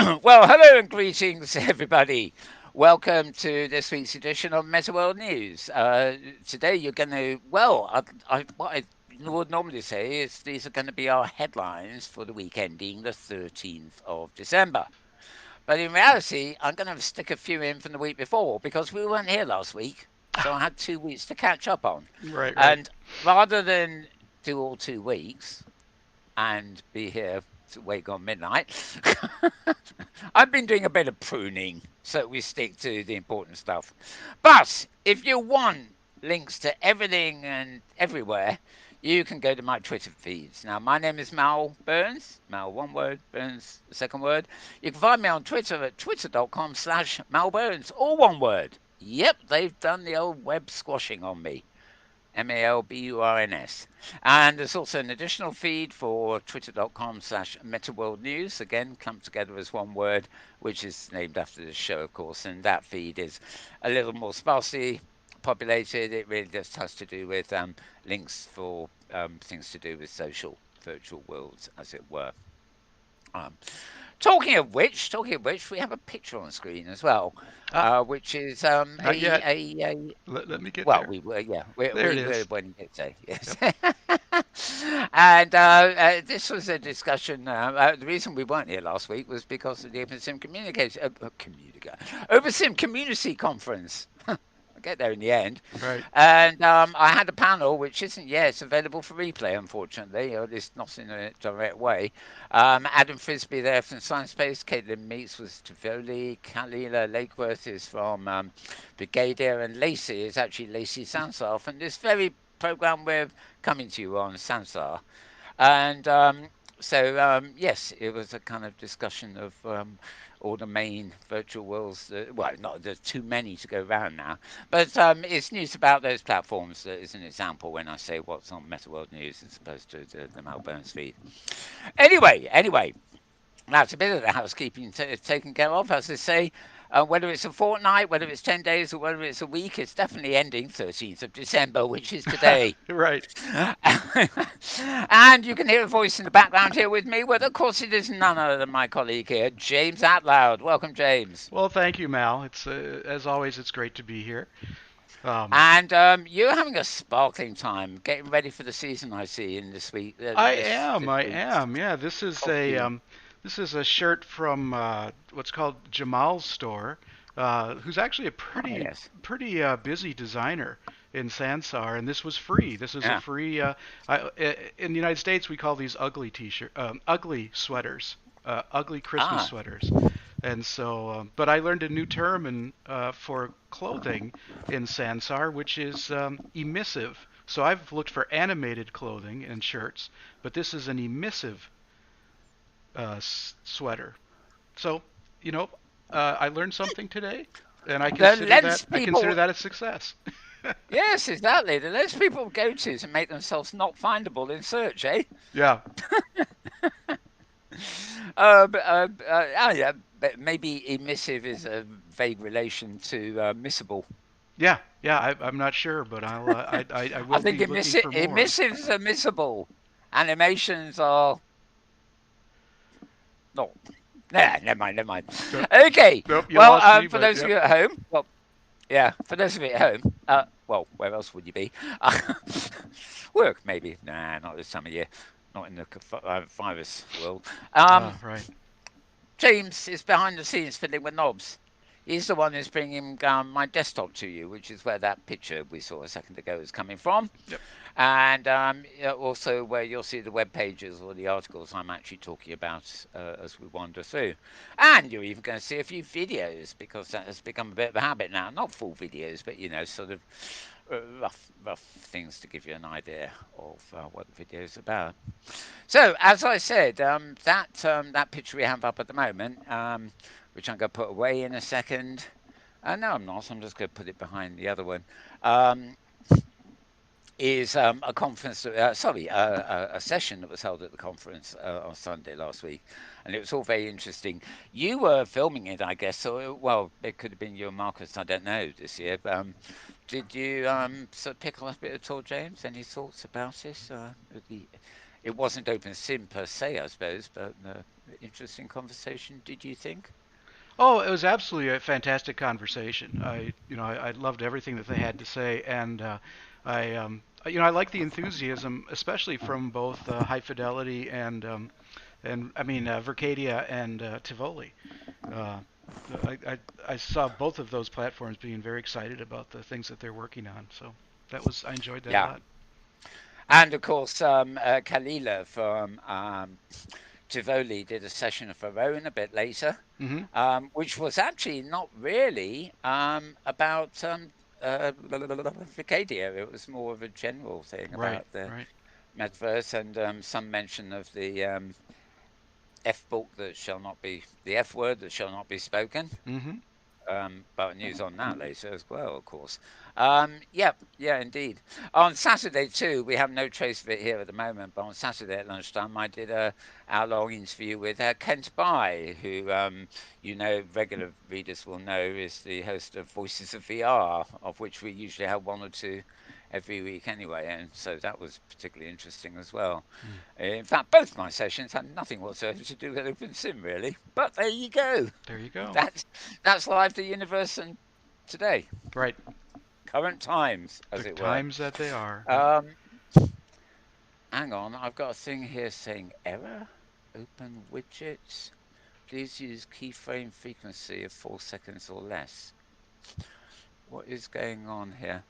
Well, hello and greetings, everybody. Welcome to this week's edition of Metaworld News. Today, you're going to, what I would normally say is these are going to be our headlines for the week ending the 13th of December. But in reality, I'm going to stick a few in from the week before because we weren't here last week. So I had 2 weeks to catch up on. Right, right. And rather than do all 2 weeks, and be here to wake on midnight. I've been doing a bit of pruning so we stick to the important stuff. But if you want links to everything and everywhere, you can go to my Twitter feeds. Now, my name is Mal Burns. Mal, one word, Burns, the second word. You can find me on Twitter at twitter.com/Mal Burns, all one word. Yep, they've done the old web squashing on me. Malburns. And there's also an additional feed for twitter.com/MetaWorldNews. Again, clumped together as one word, which is named after the show, of course. And that feed is a little more sparsely populated. It really just has to do with links for things to do with social virtual worlds, as it were. Um, talking of which, we have a picture on screen as well, Ah, which is not yet. a Let me get well, there. we were, yeah, we There it we were is. when you get there, yes. Yep. And this was a discussion. The reason we weren't here last week was because of the OpenSim OpenSim Community Conference. I'll get there in the end. Right. And I had a panel which isn't yet available for replay, unfortunately, or at least not in a direct way. Adam Frisby there from Science Space, Caitlin Meets was Tivoli, Kalila Lakeworth is from Brigadier, and Lacey is actually Lacey Sansar from this very program we're coming to you on, Sansar. And yes, it was a kind of discussion of all the main virtual worlds. Well, not there's too many to go around now, but it's news about those platforms that is an example when I say what's on MetaWorld News as opposed to the Melbourne's feed. Anyway, that's a bit of the housekeeping taken care of, as they say. Whether it's a fortnight, whether it's 10 days, or whether it's a week, it's definitely ending 13th of December, which is today. Right. And you can hear a voice in the background here with me. Well, of course, it is none other than my colleague here, James Atloud. Welcome, James. Well, thank you, Mal. It's as always, it's great to be here. Um, And you're having a sparkling time getting ready for the season. I see in this week, I this am. this I week's am. Yeah. costume. This is a shirt from what's called Jamal's store, who's actually a Oh yes, pretty busy designer in Sansar, and this was free. This is a yeah. free. In the United States, we call these ugly t-shirt, ugly sweaters, ugly Christmas Ah, sweaters. And so, but I learned a new term for clothing in Sansar, which is emissive. So I've looked for animated clothing and shirts, but this is an emissive sweater. So, you know, I learned something today, and the lens I consider people. that a success. Yes, exactly. The lens people go to make themselves not findable in search, eh? Yeah, Yeah, but maybe emissive is a vague relation to missable. yeah. I'm not sure, but I I will think be looking for more. emissives are missable. Animations are not. Nah, never mind. Nope, Okay, nope, you well, lost me, for but those of yep. you at home, well, yeah, for those of you at home, well, where else would you be? Work, maybe. Nah, not this time of year. Not in the virus world. Um, Right. James is behind the scenes fiddling with knobs. He's the one who's bringing my desktop to you, which is where that picture we saw a second ago is coming from. Yep. And yeah, also where you'll see the web pages or the articles I'm actually talking about as we wander through. And you're even going to see a few videos because that has become a bit of a habit now. Not full videos, but sort of rough things to give you an idea of what the video is about. So, as I said, that picture we have up at the moment, which I'm going to put away in a second. No, I'm not. I'm just going to put it behind the other one. Um, is a conference, a session that was held at the conference on Sunday last week, and it was all very interesting. You were filming it, I guess, so well, it could have been you and Marcus, I don't know, this year. But, did you sort of pick up a bit at all, James? Any thoughts about this? The it wasn't open sim per se, I suppose, but interesting conversation. Did you think? Oh, it was absolutely a fantastic conversation. I loved everything that they had to say, and I like the enthusiasm, especially from both High Fidelity and I mean Vercadia and Tivoli. Uh, I saw both of those platforms being very excited about the things that they're working on, so I enjoyed that a Yeah, lot. and of course, Kalila from Tivoli did a session of her own a bit later, Hmm. which was actually not really about Vicadia. It was more of a general thing Right, about the right. metaverse and some mention of the F book that shall not be, the F word that shall not be spoken. Hmm. But news on that later as well, of course. Yeah, yeah, indeed. On Saturday too, we have no trace of it here at the moment. But on Saturday at lunchtime, I did a hour-long interview with Kent Bai, who regular readers will know is the host of Voices of VR, of which we usually have one or two every week anyway, and so that was particularly interesting as well. Mm. In fact, both my sessions had nothing whatsoever to do with OpenSim, really. But there you go. There you go. That's that's live the universe and today, Right. current times, The as it were. times that they are. Yep. Um, hang on, I've got a thing here saying error. Open widgets. Please use keyframe frequency of 4 seconds or less. What is going on here?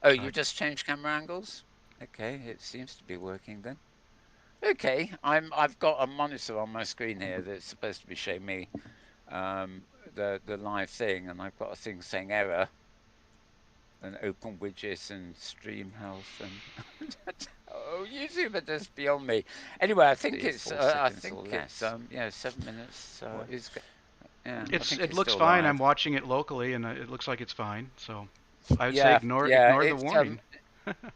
Oh, Uh, you just changed camera angles? Okay, it seems to be working then. Okay, I've got a monitor on my screen here that's supposed to be showing me the live thing, and I've got a thing saying error and open widgets and stream health and oh, YouTube are just beyond me. Anyway, I think it's yeah, 7 minutes. Yeah, I think it it's looks still fine. I'm live. watching it locally, and it looks like it's fine. So I would say Yeah, yeah, ignore the it's warning.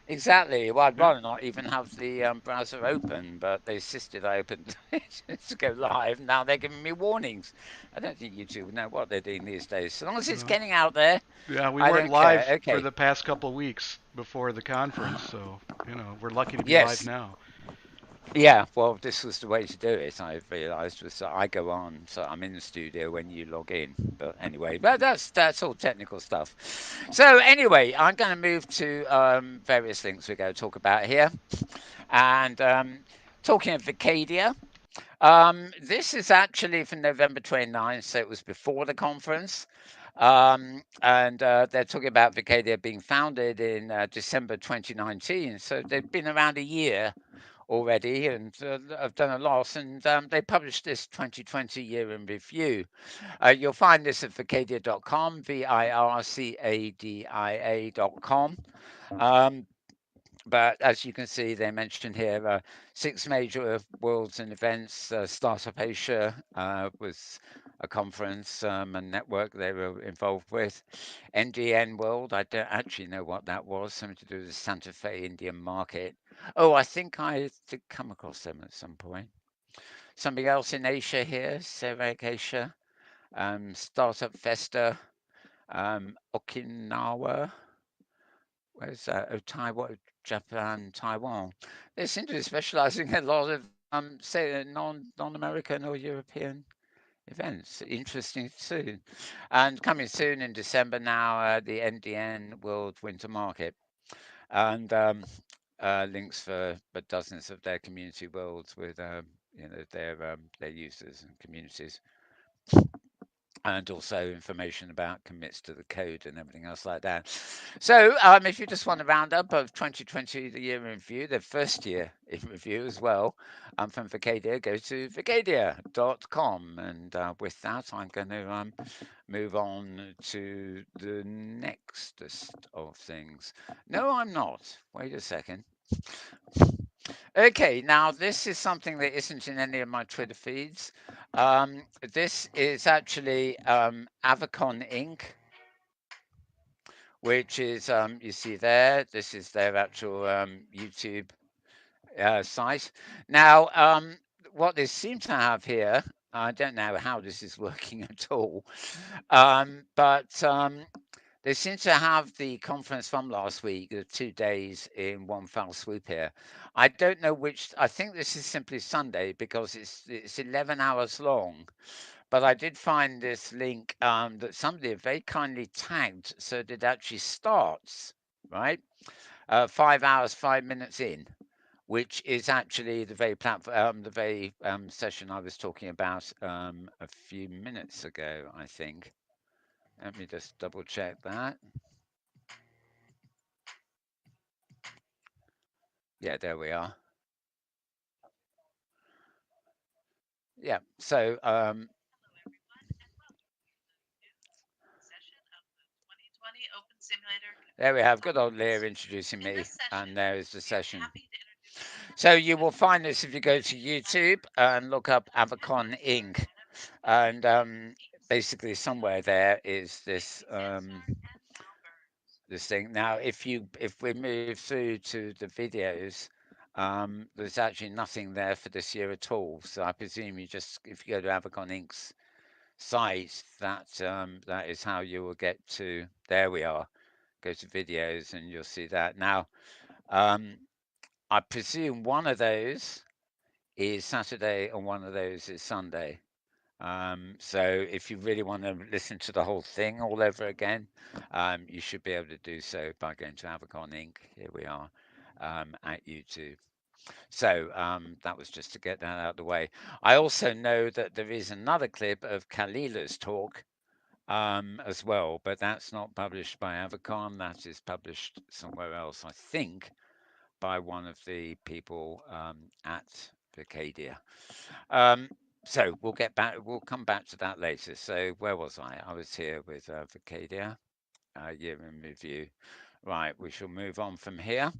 exactly. Well, I'd Yeah. rather not even have the browser open, but they insisted I opened it to go live. Now they're giving me warnings. I don't think YouTube know what they're doing these days. So long as it's Well, getting out there, yeah, we I weren't don't care. live for Okay. the past couple weeks before the conference, so we're lucky to be live Yes, now. yeah, well, this was the way to do it. I realised was that I go on, so I'm in the studio when you log in. But anyway, but that's all technical stuff. So anyway, I'm going to move to various things we're going to talk about here, and talking of Vicadia. This is actually from November 29th, so it was before the conference. And they're talking about Vicadia being founded in December 2019, so they've been around a year already and have done a lot. And they published this 2020 year in review. You'll find this at Vicadia.com, Vircadia.com. Um, but as you can see, they mentioned here six major worlds and events. Startup Asia was a conference and network they were involved with. NDN World, I don't actually know what that was, something to do with the Santa Fe Indian market. Oh, I think I did come across them at some point. Something else in Asia here, CEREC Asia, Startup Festa, Okinawa, where's that? Oh, Taiwan, Japan, Taiwan. They seem to be specializing in a lot of, say, non-American or European events. Interesting too. And coming soon in December now, the NDN World Winter Market. And links for dozens of their community worlds with their users and communities, and also information about commits to the code and everything else like that. So, if you just want a roundup of 2020, the year in review, the first year in review as well, from Vicadia, go to vicadia.com. And with that, I'm going to move on to the nextest of things. No, I'm not. Wait a second. Okay, now this is something that isn't in any of my Twitter feeds. This is actually Avacon Inc., which is, you see there, this is their actual YouTube site. Now, what they seem to have here, I don't know how this is working at all, but They seem to have the conference from last week, the 2 days in one fell swoop here. I don't know which. I think this is simply Sunday because it's 11 hours long. But I did find this link that somebody had very kindly tagged, so that it actually starts right 5 hours 5 minutes in, which is actually the very platform, the very session I was talking about a few minutes ago. I think. Let me just double check that. Yeah, there we are. Yeah. So there we have good old Leah introducing me, and there is the session. So you will find this if you go to YouTube and look up Avacon Inc. And basically somewhere there is this thing. Now, if we move through to the videos, there's actually nothing there for this year at all. So I presume you just if you go to Avacon Inc.'s site, that is how you will get to. There we are. Go to videos and you'll see that. Now, um, I presume one of those is Saturday and one of those is Sunday. So if you really want to listen to the whole thing all over again, you should be able to do so by going to Avacon Inc. Here we are at YouTube. So that was just to get that out of the way. I also know that there is another clip of Kalila's talk as well, but that's not published by Avacon. That is published somewhere else, I think, by one of the people at Vicadia. Um, so we'll get back. We'll come back to that later. So where was I? I was here with Vicadia, year in review. Right, we shall move on from here.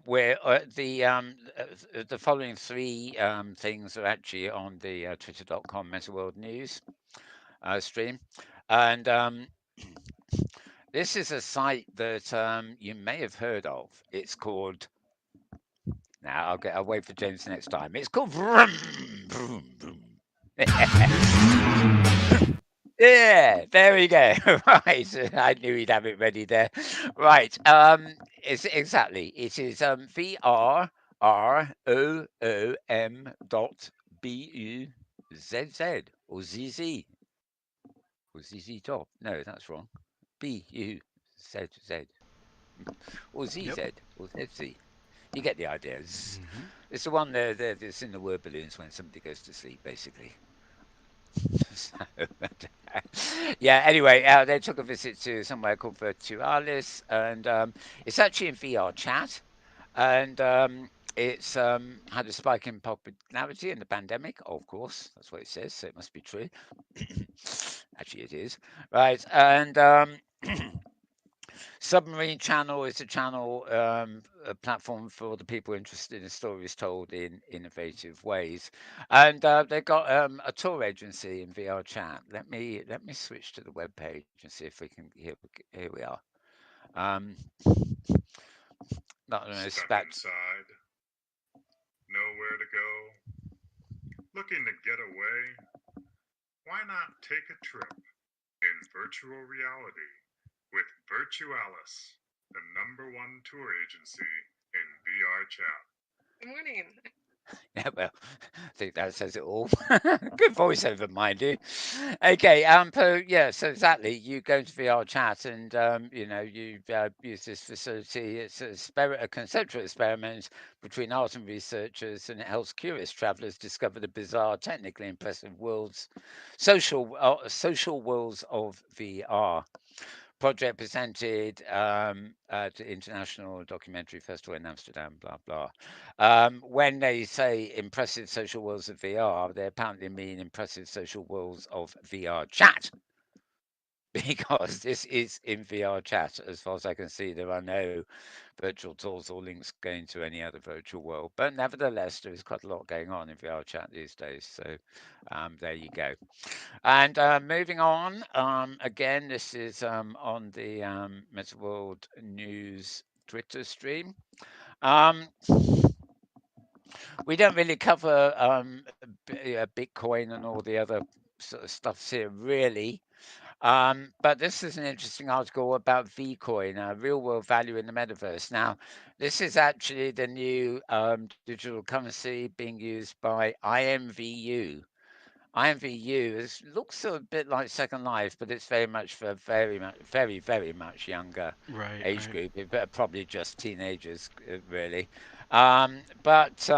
Where the following three things are actually on the twitter.com Metaworld News stream, and this is a site that you may have heard of. It's called. Now I'll wait for James next time. It's called Vroom, Vroom, Vroom. Yeah, there we go. Right, I knew he'd have it ready there. Right, it's exactly. It is VRROOM.BUZZ or ZZ or ZZ top. No, that's wrong. BUZZ or Yep. ZZ or ZZ. You get the idea. Hmm. It's the one there that's in the word balloons when somebody goes to sleep, basically. So, yeah, anyway, they took a visit to somewhere called Virtualis, and it's actually in VR chat, and it's had a spike in popularity in the pandemic. Of course, that's what it says, so it must be true. Actually, it is right, and Submarine Channel is a channel, a platform for the people interested in stories told in innovative ways, and they've got a tour agency in VR chat. Let me switch to the web page and see if we can. Here we are. Um, not the most Stuck inside, nowhere to go, looking to get away? Why not take a trip in virtual reality with Virtualis, the #1 tour agency in VR chat? Good morning. Yeah, well, I think that says it all. Good voiceover, mind you. Okay, yeah, so exactly, you go into VR chat and you use this facility. It's a conceptual experiment between art and researchers, and it helps curious travelers discover the bizarre, technically impressive social worlds of VR. Project presented at the International Documentary Festival in Amsterdam, blah, blah. When they say impressive social worlds of VR, they apparently mean impressive social worlds of VR chat, because this is in VR chat. As far as I can see, there are no virtual tools or links going to any other virtual world. But nevertheless, there is quite a lot going on in VR chat these days. So there you go. And moving on, again, this is on the Metaworld News Twitter stream. Um, we don't really cover Bitcoin and all the other sort of stuffs here, really. But this is an interesting article about Vcoin, real world value in the metaverse. Now, this is actually the new digital currency being used by IMVU. IMVU looks a bit like Second Life, but it's very much for very much younger Right, age right. group, probably just teenagers, really. But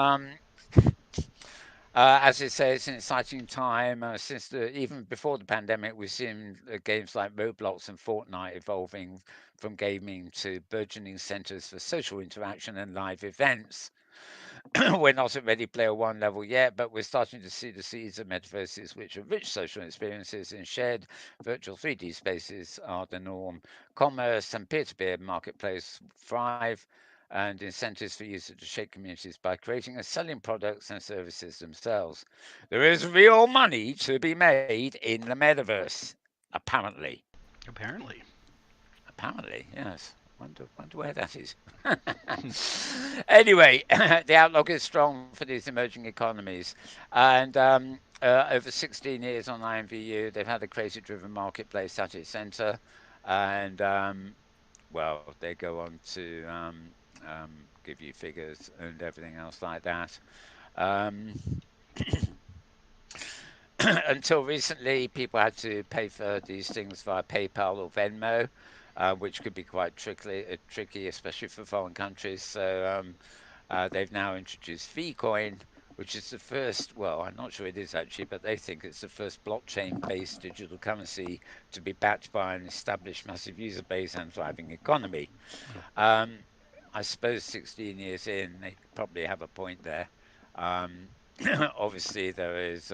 as I say, it's an exciting time. Even before the pandemic, we've seen games like Roblox and Fortnite evolving from gaming to burgeoning centres for social interaction and live events. We're not at Ready Player One level yet, but we're starting to see the seeds of metaverses, which are rich social experiences and shared virtual 3D spaces are the norm. Commerce and peer-to-peer marketplace thrive, and incentives for users to shape communities by creating and selling products and services themselves. There is real money to be made in the metaverse, apparently. Apparently. Apparently, yes. Wonder where that is. Anyway, the outlook is strong for these emerging economies, and over 16 years on IMVU, they've had a creator-driven marketplace at its centre, and well, they go on to give you figures and everything else like that. Um, until recently, people had to pay for these things via PayPal or Venmo, which could be quite tricky, especially for foreign countries. So they've now introduced Vcoin, which is the first. Well, I'm not sure it is actually, but they think it's the first blockchain-based digital currency to be backed by an established massive user base and thriving economy. Oh, Um, I suppose 16 years in, they probably have a point there. Um, obviously, there is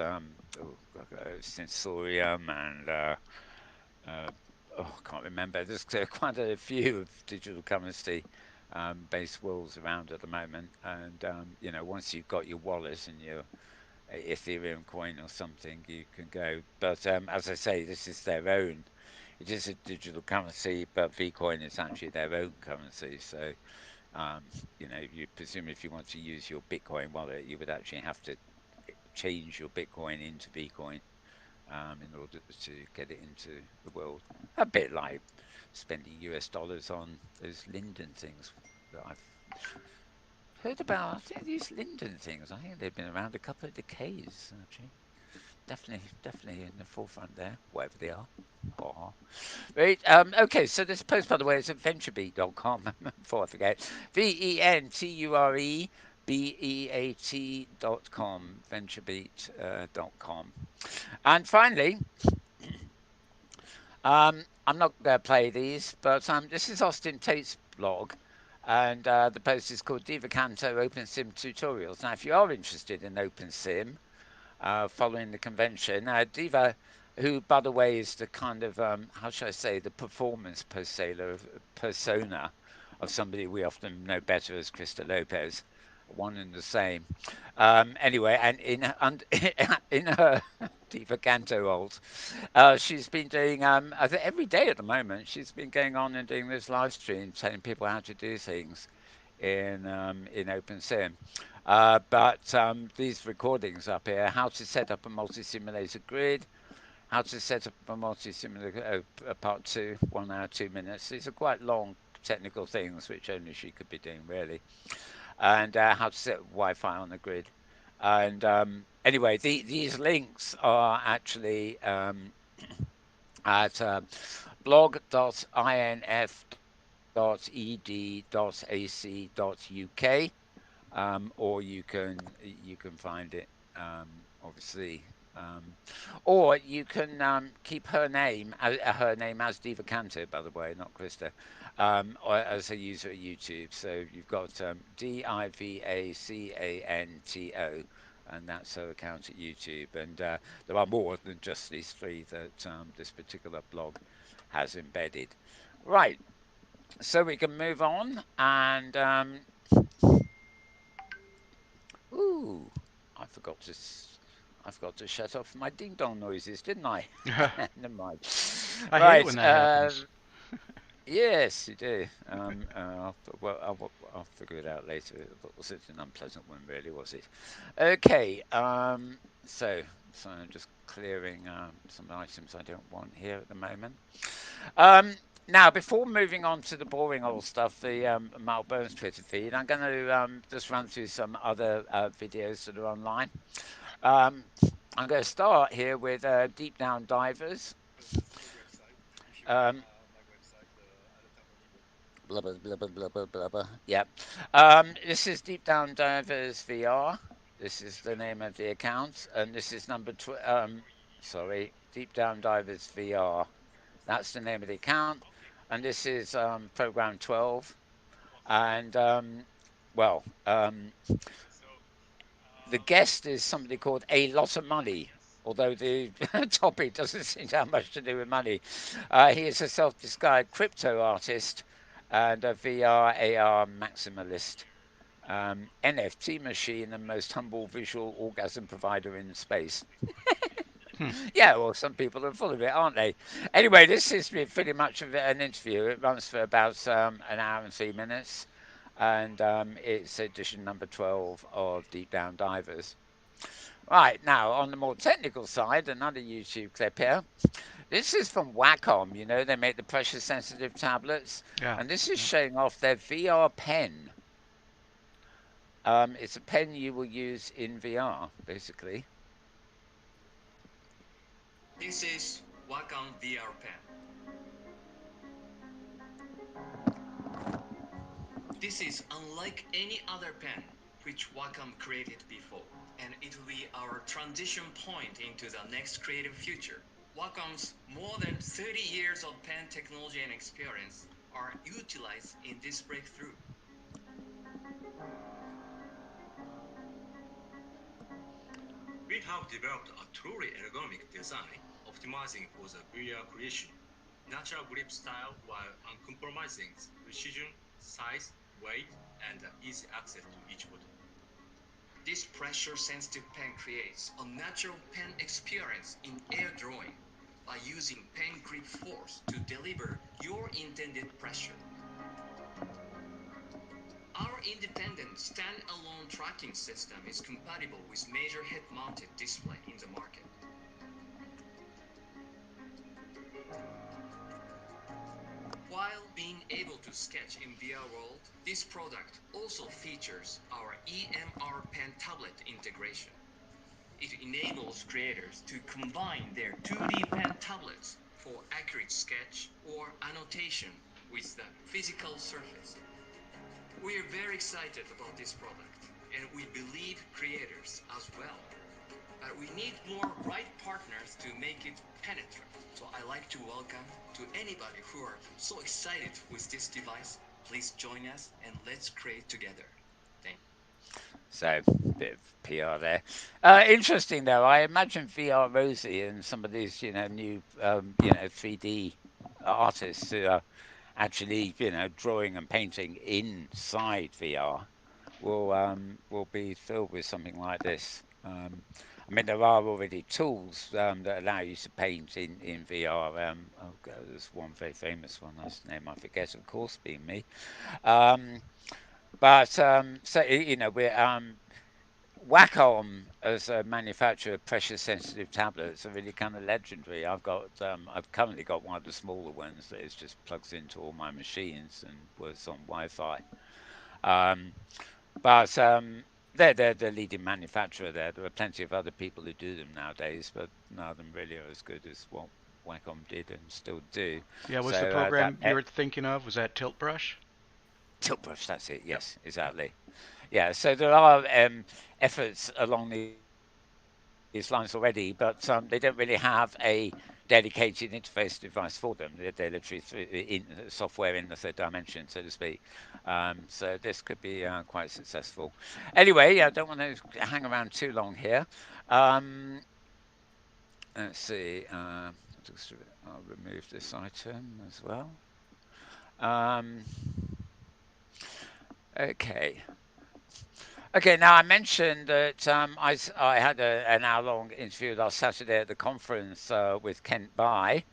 Sensorium and uh, oh, I can't remember. There's quite a few of digital currency based walls around at the moment, and once you've got your wallet and your Ethereum coin or something, you can go. But as I say, this is their own. It is a digital currency, but Vcoin is actually their own currency. So um, you presume if you want to use your Bitcoin wallet, you would actually have to change your Bitcoin into Bitcoin in order to get it into the world. A bit like spending US dollars on those Linden things that I've heard about. I think these Linden things, I think they've been around a couple of decades, actually. Definitely in the forefront there, whatever they are. Aw. Right. Okay, so this post, by the way, is at venturebeat.com. Before I forget, venturebeat.com, venturebeat.com. And finally, I'm not going to play these, but this is Austin Tate's blog, and the post is called Diva Canto OpenSim Tutorials. Now, if you are interested in OpenSim, following the convention. Diva, who, by the way, is the kind of, how should I say, the performance persona of somebody we often know better as Krista Lopez, one and the same. Anyway, and in her Diva Canto roles, she's been doing, I think every day at the moment, she's been going on and doing this live stream telling people how to do things in OpenSim. But these recordings up here, how to set up a multi-simulator grid, how to set up a multi-simulator, part two, 1 hour, 2 minutes. These are quite long technical things which only she could be doing really. And how to set Wi-Fi on the grid. And anyway, these links are actually at blog.inf.ed.ac.uk, or you can find it obviously, or you can keep her name as Diva Canto, by the way, not Krista, or as a user at YouTube. So you've got Divacanto, and that's her account at YouTube. And there are more than just these three that this particular blog has embedded. Right, so we can move on and ooh, I forgot to I forgot to shut off my ding dong noises, didn't I? Never mind. I hate it when Right. that happens. Yes, you do. I'll figure it out later. It was it an unpleasant one, really, was it? Okay. So So I'm just clearing some items I don't want here at the moment. Um, Now, before moving on to the boring old stuff, the Mal Burns Twitter feed, I'm going to just run through some other videos that are online. Um, I'm going to start here with Deep Down Divers. Um, blah, blah, blah, blah, blah, blah, blah, blah. Yeah. This is Deep Down Divers VR. This is the name of the account. And this is sorry, Deep Down Divers VR. That's the name of the account. And this is program 12. And well, the guest is somebody called A Lot of Money, although the topic doesn't seem to have much to do with money. He is a self described crypto artist and a VR AR maximalist. NFT machine and most humble visual orgasm provider in space. Hmm. Yeah, well, some people are full of it, aren't they? Anyway, this is pretty much of an interview. It runs for about an hour and 3 minutes, and it's edition number 12 of Deep Down Divers. Right, now, on the more technical side, another YouTube clip here. This is from Wacom. You know, they make the pressure sensitive tablets, Yeah. and this is Yeah. showing off their VR pen. It's a pen you will use in VR, basically. This is Wacom VR Pen. This is unlike any other pen which Wacom created before, and it will be our transition point into the next creative future. Wacom's more than 30 years of pen technology and experience are utilized in this breakthrough. We have developed a truly ergonomic design optimizing for the VR creation. Natural grip style while uncompromising precision, size, weight, and easy access to each button. This pressure-sensitive pen creates a natural pen experience in air drawing by using pen grip force to deliver your intended pressure. Our independent stand-alone tracking system is compatible with major head-mounted display in the market. While being able to sketch in VR World, this product also features our EMR Pen tablet integration. It enables creators to combine their 2D pen tablets for accurate sketch or annotation with the physical surface. We are very excited about this product, and we believe creators as well. But we need more right partners to make it penetrate. So I like to welcome to anybody who are so excited with this device. Please join us and let's create together. Thank you. So, bit of PR there. Interesting though. I imagine VR Rosie and some of these, new, 3D artists who are actually, drawing and painting inside VR will be filled with something like this. I mean, there are already tools that allow you to paint in VR. Oh, there's one very famous one. That's the name I forget, of course, being me. Um, but so we're Wacom as a manufacturer of pressure-sensitive tablets are really kind of legendary. I've currently got one of the smaller ones that is just plugs into all my machines and works on Wi-Fi. Um, but they're the leading manufacturer there. There are plenty of other people who do them nowadays, but none of them really are as good as what Wacom did and still do. Yeah. Was the So program you were thinking of, was that Tilt Brush? Tilt Brush, that's it. Yep. Yes, exactly. Yeah, so there are efforts along these lines already, but they don't really have a dedicated interface device for them. They're literally software in the third dimension, so to speak. So this could be quite successful. Anyway, I don't want to hang around too long here. Um, let's see. I'll remove this item as well. Um, okay. Okay, now I mentioned that I had an hour-long interview last Saturday at the conference with Kent Bai.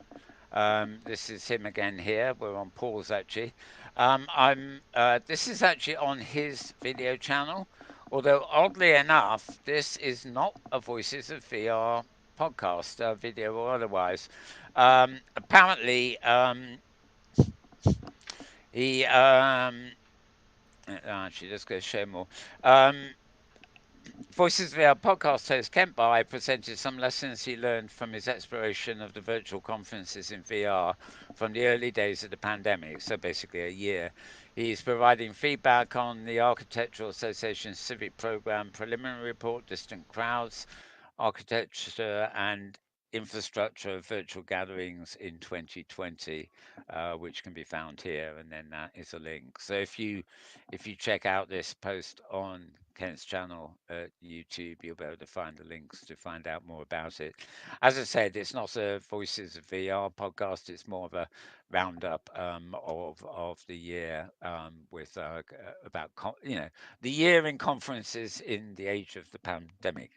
This is him again here. We're on pause actually. This is actually on his video channel, Although oddly enough, this is not a Voices of VR podcast, video or otherwise. Apparently, he actually let's go show more. Um, Voices of our podcast host Kent By presented some lessons he learned from his exploration of the virtual conferences in VR from the early days of the pandemic, so basically a year. He's providing feedback on the Architectural Association's civic program preliminary report, distant crowds, architecture and infrastructure of virtual gatherings in 2020, which can be found here, and then that is a link. So if you check out this post on Kent's channel at YouTube, you'll be able to find the links to find out more about it. As I said, it's not a Voices of VR podcast; it's more of a roundup of the year with about the year in conferences in the age of the pandemic.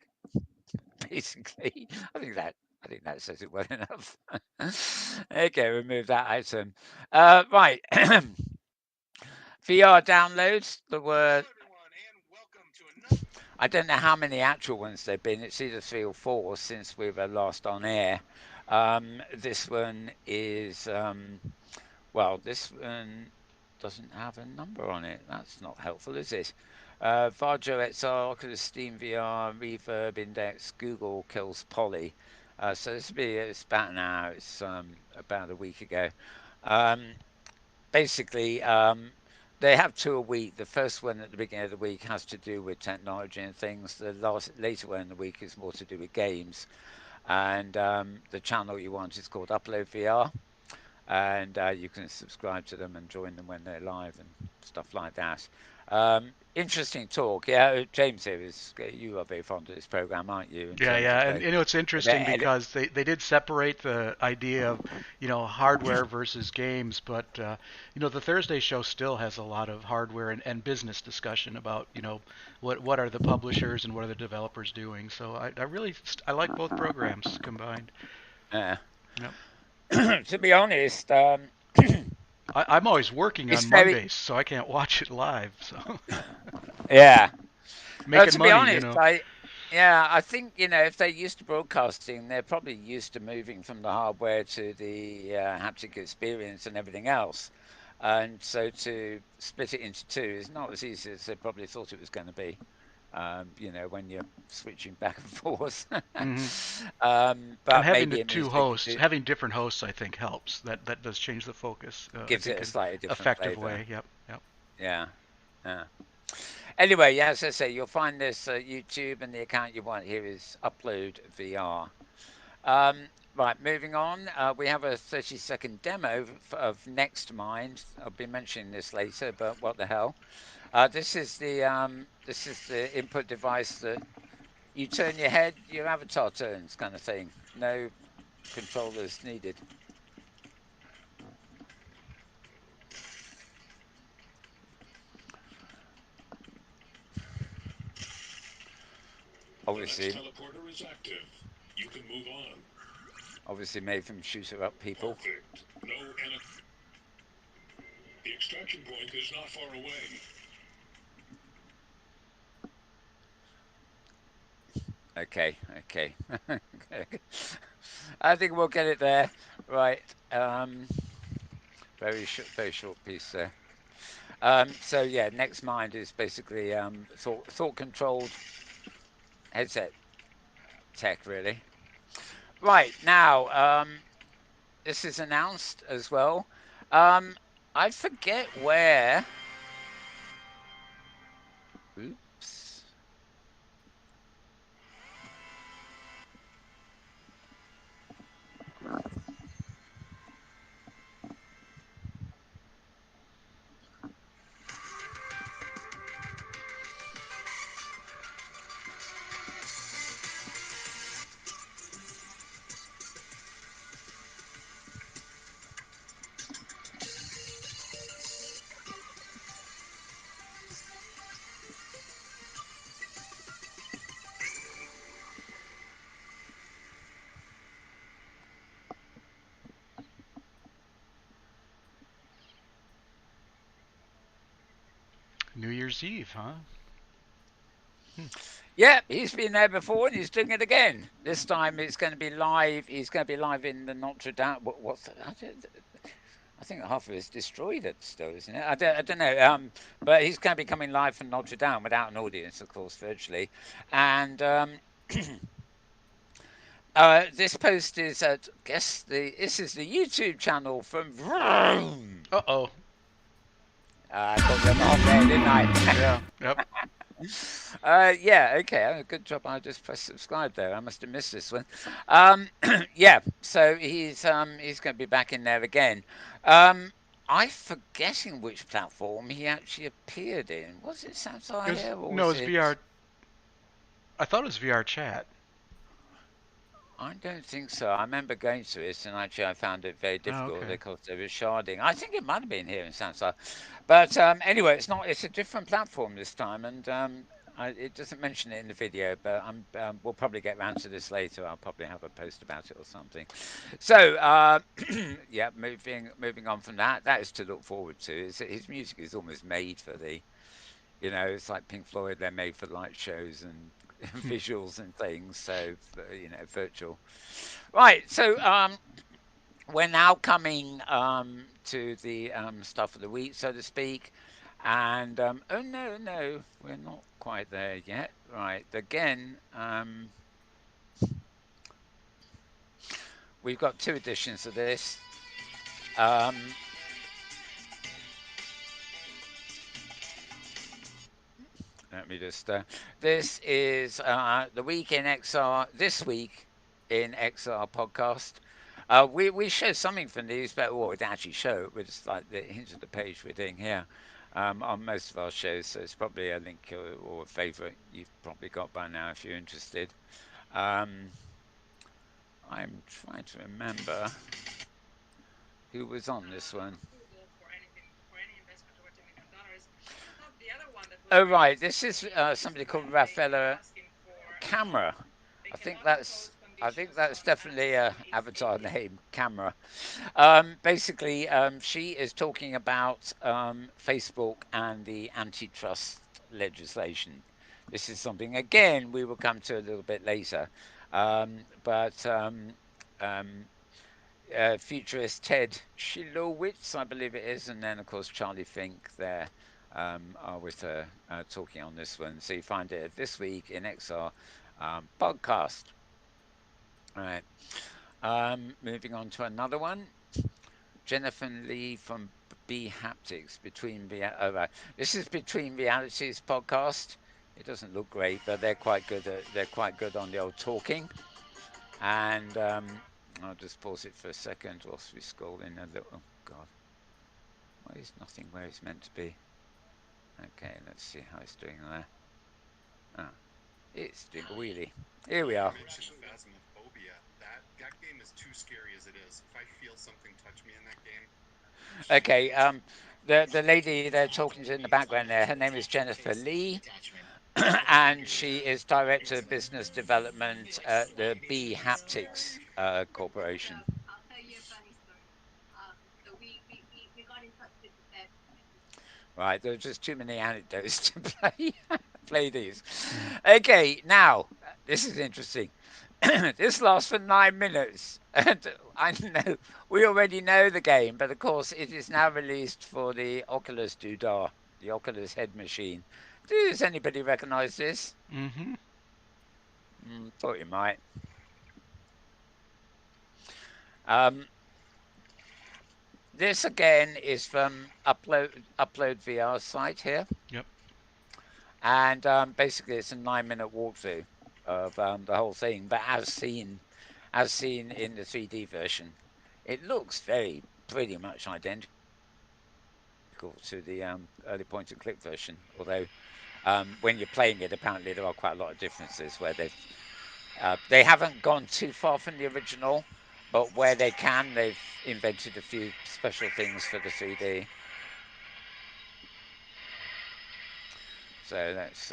Basically, I think that says it well enough. Okay, remove that item. Right, VR downloads. There were I don't know how many actual ones there've been. It's either 3 or 4 since we were last on air. This one is this one doesn't have a number on it. That's not helpful, is it? Varjo XR, Oculus Steam VR, Reverb Index, Google kills Polly. So it's about now. It's about a week ago. Um, Basically, they have 2 a week. The first one at the beginning of the week has to do with technology and things. The later one in the week is more to do with games. And the channel you want is called Upload VR, and you can subscribe to them and join them when they're live and stuff like that. Interesting talk. Yeah, James here is. You are very fond of this program, aren't you? In Yeah, terms yeah, of and it's interesting because they did separate the idea of hardware versus games, but the Thursday show still has a lot of hardware and business discussion about what are the publishers and what are the developers doing. So I like both programs combined. uh, Yep. to be honest, I'm always working it's on very Mondays, so I can't watch it live. So yeah. making To be money, honest, I think if they're used to broadcasting, they're probably used to moving from the hardware to the haptic experience and everything else. And so to split it into two is not as easy as they probably thought it was going to be. When you're switching back and forth. hmm And But having the maybe in two this they could hosts, having different hosts, I think helps. That does change the focus. I gives it think a in slightly different effective flavour. way. Yep. Yep. Yeah. Yeah. Anyway, yeah, as I say, you'll find this YouTube, and the account you want here is Upload VR. Right, moving on. We have a 30-second demo of NextMind. I'll be mentioning this later, but what the hell? This is the input device that you turn your head, your avatar turns, kind of thing. No controllers needed. Obviously, teleporter is active. You can move on. obviously made from shooter up people. Perfect. No enemy. The extraction point is not far away. Okay, okay. I think we'll get it there. Right. Very short piece there. So yeah, Next Mind is basically thought controlled headset tech, really. Right now, this is announced as well. Um, I forget where. Oops. New Year's Eve, huh? Yeah, he's been there before and he's doing it again. This time it's going to be live. He's going to be live in the Notre Dame. What's that? I think half of it's destroyed it still, isn't it? I don't know. But he's going to be coming live from Notre Dame without an audience, of course, virtually. And this post is at guess the this is the YouTube channel from Vroom. Uh-oh. I got you on the hop there, didn't I? Yeah. Yep. Yeah, okay. Good job. I just pressed subscribe there. I must have missed this one. Um, yeah, so he's going to be back in there again. Um, I'm forgetting which platform he actually appeared in. Was it It Samsung was here or no, it was was VR. it? I thought it was VR chat. I don't think so. I remember going to it, and actually, I found it very Oh, difficult okay. because there was sharding. I think it might have been here in Samsung, but anyway, it's not. It's a different platform this time, and it doesn't mention it in the video. But we'll probably get round to this later. I'll probably have a post about it or something. So yeah, moving on from that. That is to look forward to. His music is almost made for the. It's like Pink Floyd. They're made for light shows and visuals and things. So virtual. Right. So we're now coming to the stuff of the week, so to speak. And oh no, no, we're not quite there yet. Right. Again, we've got two editions of this. Um, Let me just. This is the week in XR. This week in XR podcast. We show something from these, but what we'd actually show it with just like the hinge of the page we're doing here on most of our shows. So it's probably a link or a favorite you've probably got by now if you're interested. Um, I'm trying to remember who was on this one. Oh right, this is somebody called Rafaela Camera. I think that's I think that's definitely a avatar name, Camera. Basically, she is talking about Facebook and the antitrust legislation. This is something again we will come to a little bit later, but um, futurist Ted Schilowitz, I believe it is, and then of course Charlie Fink there are with her talking on this one. So you find it this week in XR podcast. All right. Moving on to another one. Jennifer Lee from B Haptics oh, right. This is Between Realities podcast. It doesn't look great, but they're quite good on the old talking. And I'll just pause it for a second whilst we scroll in a little. Oh God, why is nothing where it's meant to be? Okay, let's see how it's doing there. Ah, it's doing a wheelie. Here we are. Mentioned Phasmophobia. That game is too scary as it is. If I feel something touch me in that game, Okay, the lady they're talking to in the background there, her name is Jennifer Lee, and she is director of business development at the B Haptics Corporation. Right, there are just too many anecdotes to play these. Hmm. Okay, now this is interesting. This lasts for 9 minutes. And I know we already know the game, but of course it is now released for the Oculus Doodah, the Oculus head machine. Does anybody recognise this? Mm-hmm. Thought you might. Um, this again is from Upload VR site here, Yep. and basically it's a 9 minute walkthrough of the whole thing, but as seen in the 3D version. It looks very pretty much identical to the early point and click version, although when you're playing it, apparently there are quite a lot of differences where they haven't gone too far from the original, but where they can, they've invented a few special things for the 3D. So that's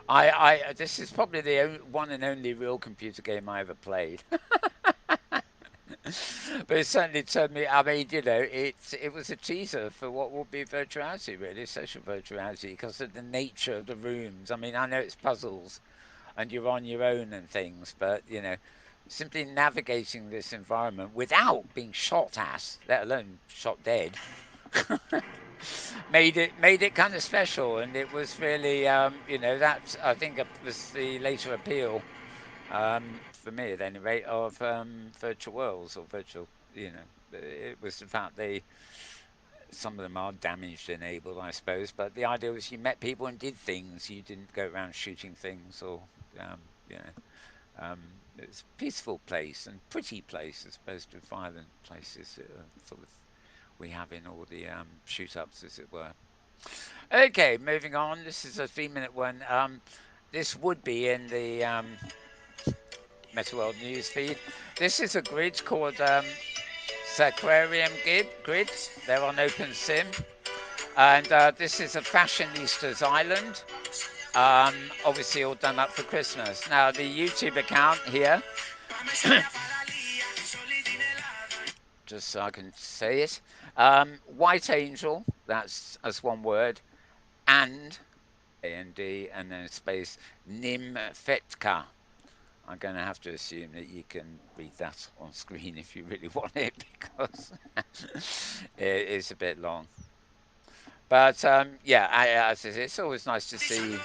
I this is probably the one and only real computer game I ever played. But it certainly turned me. I mean, it was a teaser for what would be virtual reality, really, social virtual reality, because of the nature of the rooms. I mean, I know it's puzzles and you're on your own and things, but simply navigating this environment without being shot at, let alone shot dead, made it kind of special, and it was really, that I think was the later appeal, for me at any rate, of virtual worlds or virtual. It was the fact some of them are damaged enabled, I suppose, but the idea was you met people and did things. You didn't go around shooting things or, um, you know, it's a peaceful place and pretty place as opposed to violent places that sort of we have in all the shoot ups, as it were. Okay, moving on. This is a 3 minute one. This would be in the Metaworld news feed. This is a grid called Saquarium Grids. They're on OpenSim. And this is a fashionistas island. Obviously, all done up for Christmas. Now, the YouTube account here, just so I can say it, White Angel, that's as one word, and AND, and then space Nimfetka. I'm going to have to assume that you can read that on screen if you really want it, because it is a bit long. But yeah, it's always nice to see.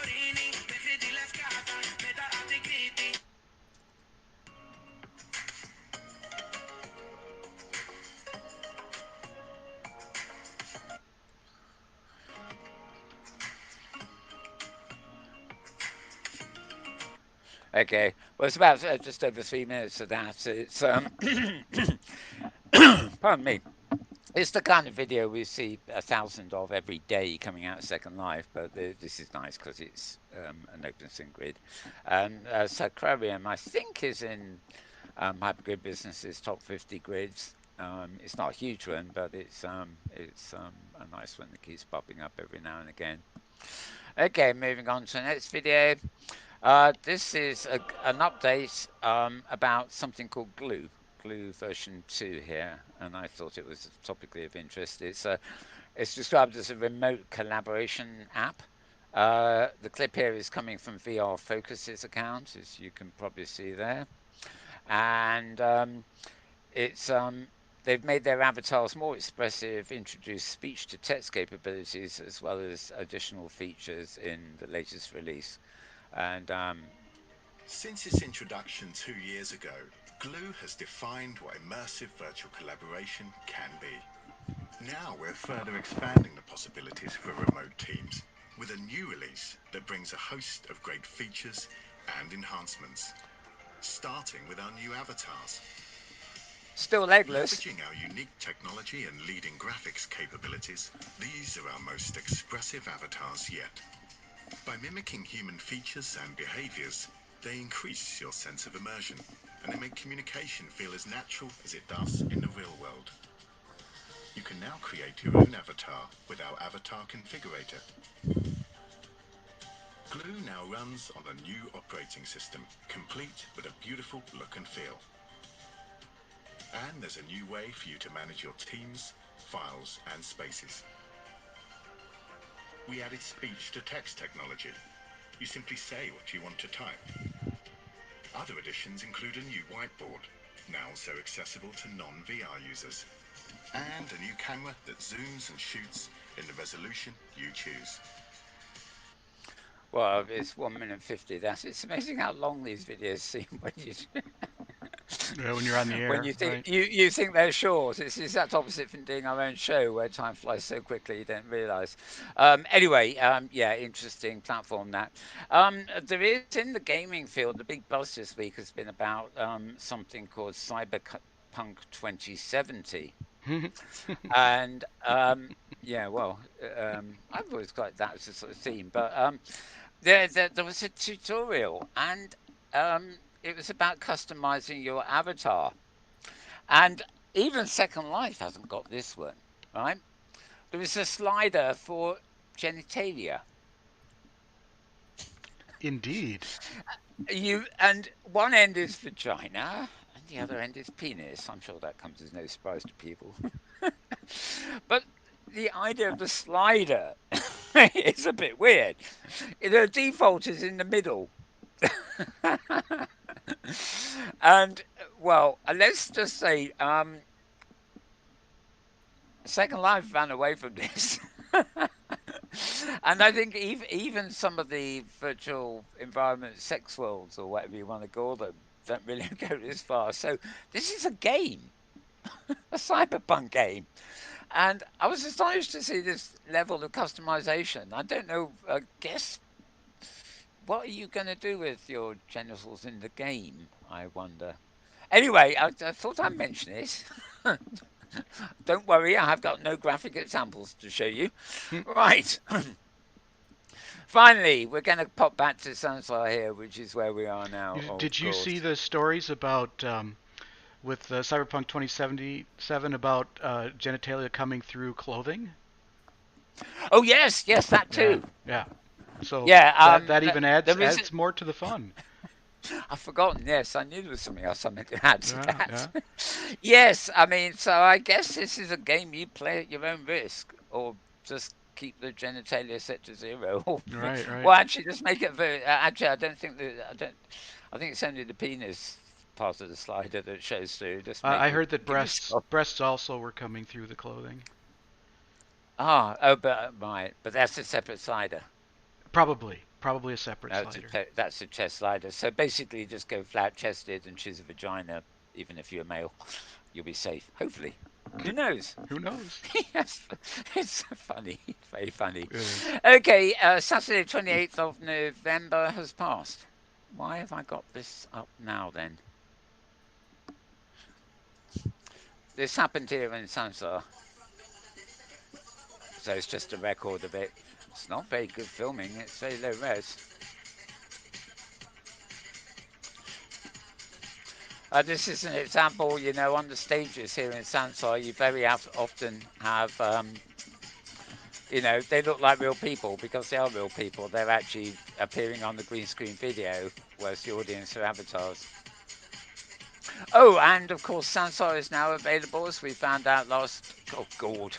Okay, well, it's about just over 3 minutes of that. It's pardon me. It's the kind of video we see 1,000 of every day coming out of Second Life, but this is nice because it's an open sim grid. And Sacrarium, I think, is in Hypergrid Business's top 50 grids. It's not a huge one, but it's a nice one that keeps popping up every now and again. Okay, moving on to the next video. This is an update about something called Glue version 2 here, and I thought it was topically of interest. It's described as a remote collaboration app. The clip here is coming from VR Focus's account, as you can probably see there, and it's they've made their avatars more expressive, introduced speech to text capabilities, as well as additional features in the latest release. And Since its introduction 2 years ago, Glue has defined what immersive virtual collaboration can be. Now we're further expanding the possibilities for remote teams with a new release that brings a host of great features and enhancements, starting with our new avatars. still legless. Leveraging our unique technology and leading graphics capabilities, these are our most expressive avatars yet. By mimicking human features and behaviors, they increase your sense of immersion, and they make communication feel as natural as it does in the real world. You can now create your own avatar with our avatar configurator. Glue now runs on a new operating system, complete with a beautiful look and feel. And there's a new way for you to manage your teams, files, and spaces. We added speech-to-text technology. You simply say what you want to type. Other additions include a new whiteboard, now so accessible to non-VR users, and a new camera that zooms and shoots in the resolution you choose. Well, it's 1 minute 50. It's amazing how long these videos seem Yeah, when you're on the when air, you think right? you think they're short. It's the exact opposite from doing our own show, where time flies so quickly you don't realise. Anyway, yeah, interesting platform that. There is in the gaming field. The big buzz this week has been about something called Cyberpunk 2070, and yeah, well, I've always got that as a sort of theme, but there was a tutorial, and it was about customizing your avatar. And even Second Life hasn't got this one, right? There is a slider for genitalia. Indeed. And one end is vagina, and the other end is penis. I'm sure that comes as no surprise to people. But the idea of the slider is a bit weird. The default is in the middle. And well, let's just say Second Life ran away from this. And I think even some of the virtual environment sex worlds or whatever you want to call them don't really go this far. So this is a game, a cyberpunk game. And I was astonished to see this level of customization. I don't know, I guess, what are you going to do with your genitals in the game? I wonder. Anyway, I thought I'd mention it. Don't worry, I have got no graphic examples to show you. Hmm. Right. Finally, we're going to pop back to Sansar here, which is where we are now, Did of you see course. the stories about with Cyberpunk 2077 about genitalia coming through clothing? Oh, yes, yes, that Yeah, too. yeah. So Yeah, that even adds there is. adds more to the fun. I've forgotten. Yes, I knew there was something else I meant to add to Yeah, that. yeah. Yes, I mean, so I guess this is a game you play at your own risk, or just keep the genitalia set to zero. Or, Right, well, right. actually, just make it very. Actually, I don't think that. I don't. I think it's only the penis part of the slider that shows through. Just I make it. heard that Give yourself. breasts also were coming through the clothing. Ah, oh, but right, but that's a separate slider. Probably a separate That's a slider. that's a chest slider. So basically, just go flat chested and choose a vagina, even if you're a male. You'll be safe. Hopefully. Who knows? Who knows? Yes, it's funny, very funny. It is. Okay, Saturday, 28th of November has passed. Why have I got this up now then? This happened here in Sansa, so it's just a record of it. It's not very good filming, it's very low res. This is an example, on the stages here in Sansa, you very often have, they look like real people because they are real people. They're actually appearing on the green screen video, whereas the audience are avatars. Oh, and of course, Sansar is now available, as we found out last. Oh, God.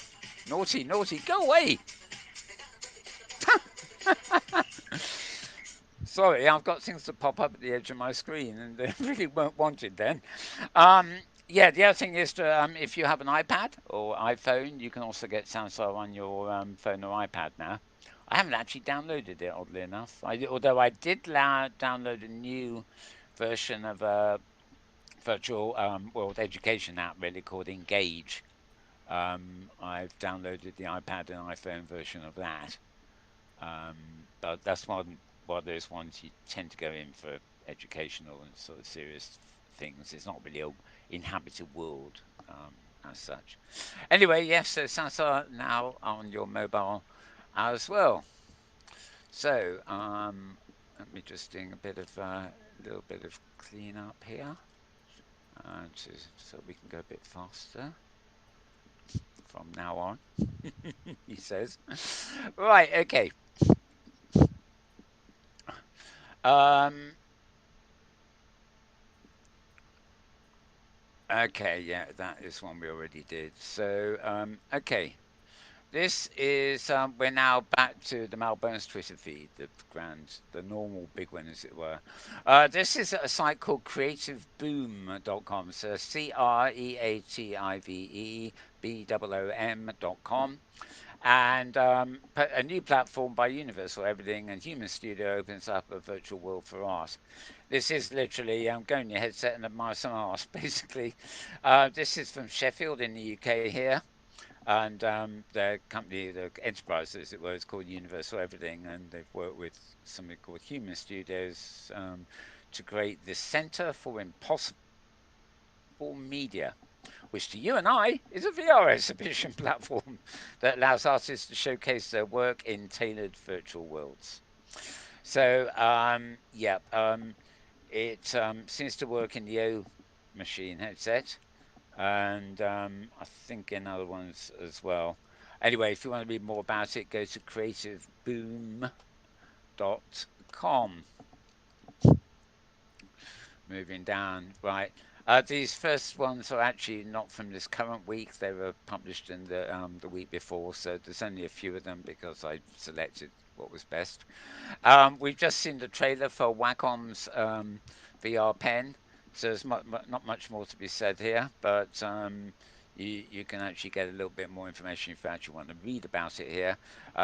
Naughty, naughty, go away! Sorry, I've got things that pop up at the edge of my screen, and they really weren't wanted then. Um, yeah, the other thing is to, if you have an iPad or iPhone, you can also get Sansar on your phone or iPad now. I haven't actually downloaded it, oddly enough. Although I did download a new version of a virtual world education app, really called Engage. I've downloaded the iPad and iPhone version of that. But that's one of those ones you tend to go in for educational and sort of serious things. It's not really a inhabited world as such. Anyway, yes, so Sansa now on your mobile as well. So let me just do a bit of little bit of clean up here, so we can go a bit faster from now on. He says, right, okay. Um, okay, yeah, that is one we already did. So, okay. This is we're now back to the Malbones Twitter feed, the normal big one, as it were. This is a site called creativeboom.com. So creativeboom.com, and a new platform by Universal Everything and Human Studio opens up a virtual world for art. This is literally go in your headset and admire some art, basically. This is from Sheffield in the UK here. And their company, the enterprise, as it were, is called Universal Everything, and they've worked with something called Human Studios to create the Center for Impossible Media, which to you and I is a VR exhibition platform that allows artists to showcase their work in tailored virtual worlds. So, it seems to work in the O machine headset, and I think in other ones as well. Anyway, if you want to read more about it, go to creativeboom.com. moving down, right. These first ones are actually not from this current week. They were published in the week before, so there's only a few of them because I selected what was best. We've just seen the trailer for Wacom's VR pen, so there's not much more to be said here, but you can actually get a little bit more information if you actually want to read about it here.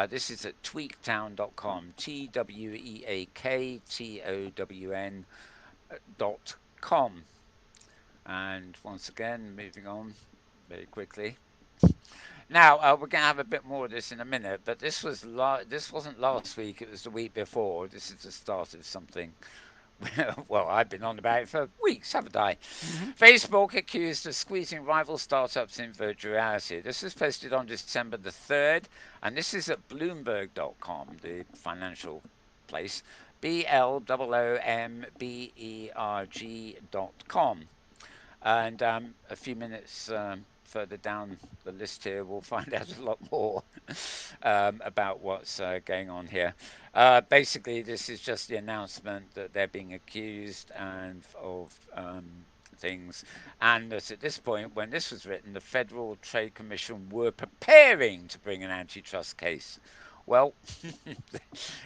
This is at tweaktown.com, tweaktown.com. And once again, moving on very quickly. Now we're going to have a bit more of this in a minute, but this wasn't last week. It was the week before. This is the start of something. Well, I've been on about it for weeks, haven't I? Hmm. Facebook accused of squeezing rival startups in virtual reality. This was posted on December the 3rd, and this is at Bloomberg.com, the financial place. BLOOMBERG.com. And a few minutes further down the list here, we'll find out a lot more about what's going on here. Basically, this is just the announcement that they're being accused and of things, and that at this point, when this was written, the Federal Trade Commission were preparing to bring an antitrust case. Well,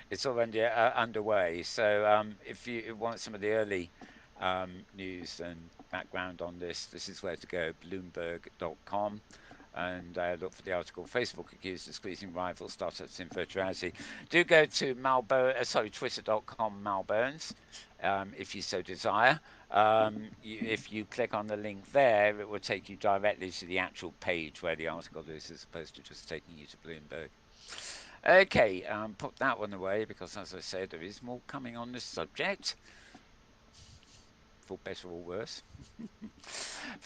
it's already underway. So if you want some of the early news and background on this, this is where to go, bloomberg.com. And look for the article, Facebook accused of squeezing rival startups in virtuality. Do go to twitter.com Malbones, if you so desire. If you click on the link there, it will take you directly to the actual page where the article is, as opposed to just taking you to Bloomberg. Okay, put that one away because, as I said, there is more coming on this subject, for better or worse.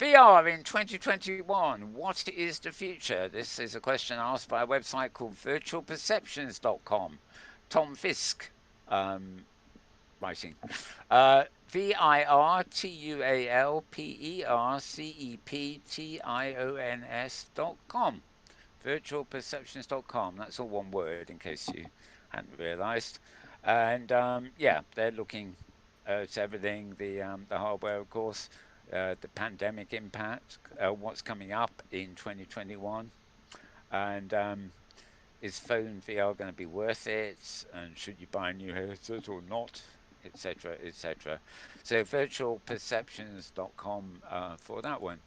VR in 2021. What is the future? This is a question asked by a website called virtualperceptions.com. Tom Fisk um, writing. virtualperceptions.com. Virtualperceptions.com. That's all one word in case you hadn't realized. And yeah, they're looking at everything, the hardware, of course, the pandemic impact, what's coming up in 2021, and is phone VR going to be worth it, and should you buy a new headset or not, etc., etc. So virtualperceptions.com for that one.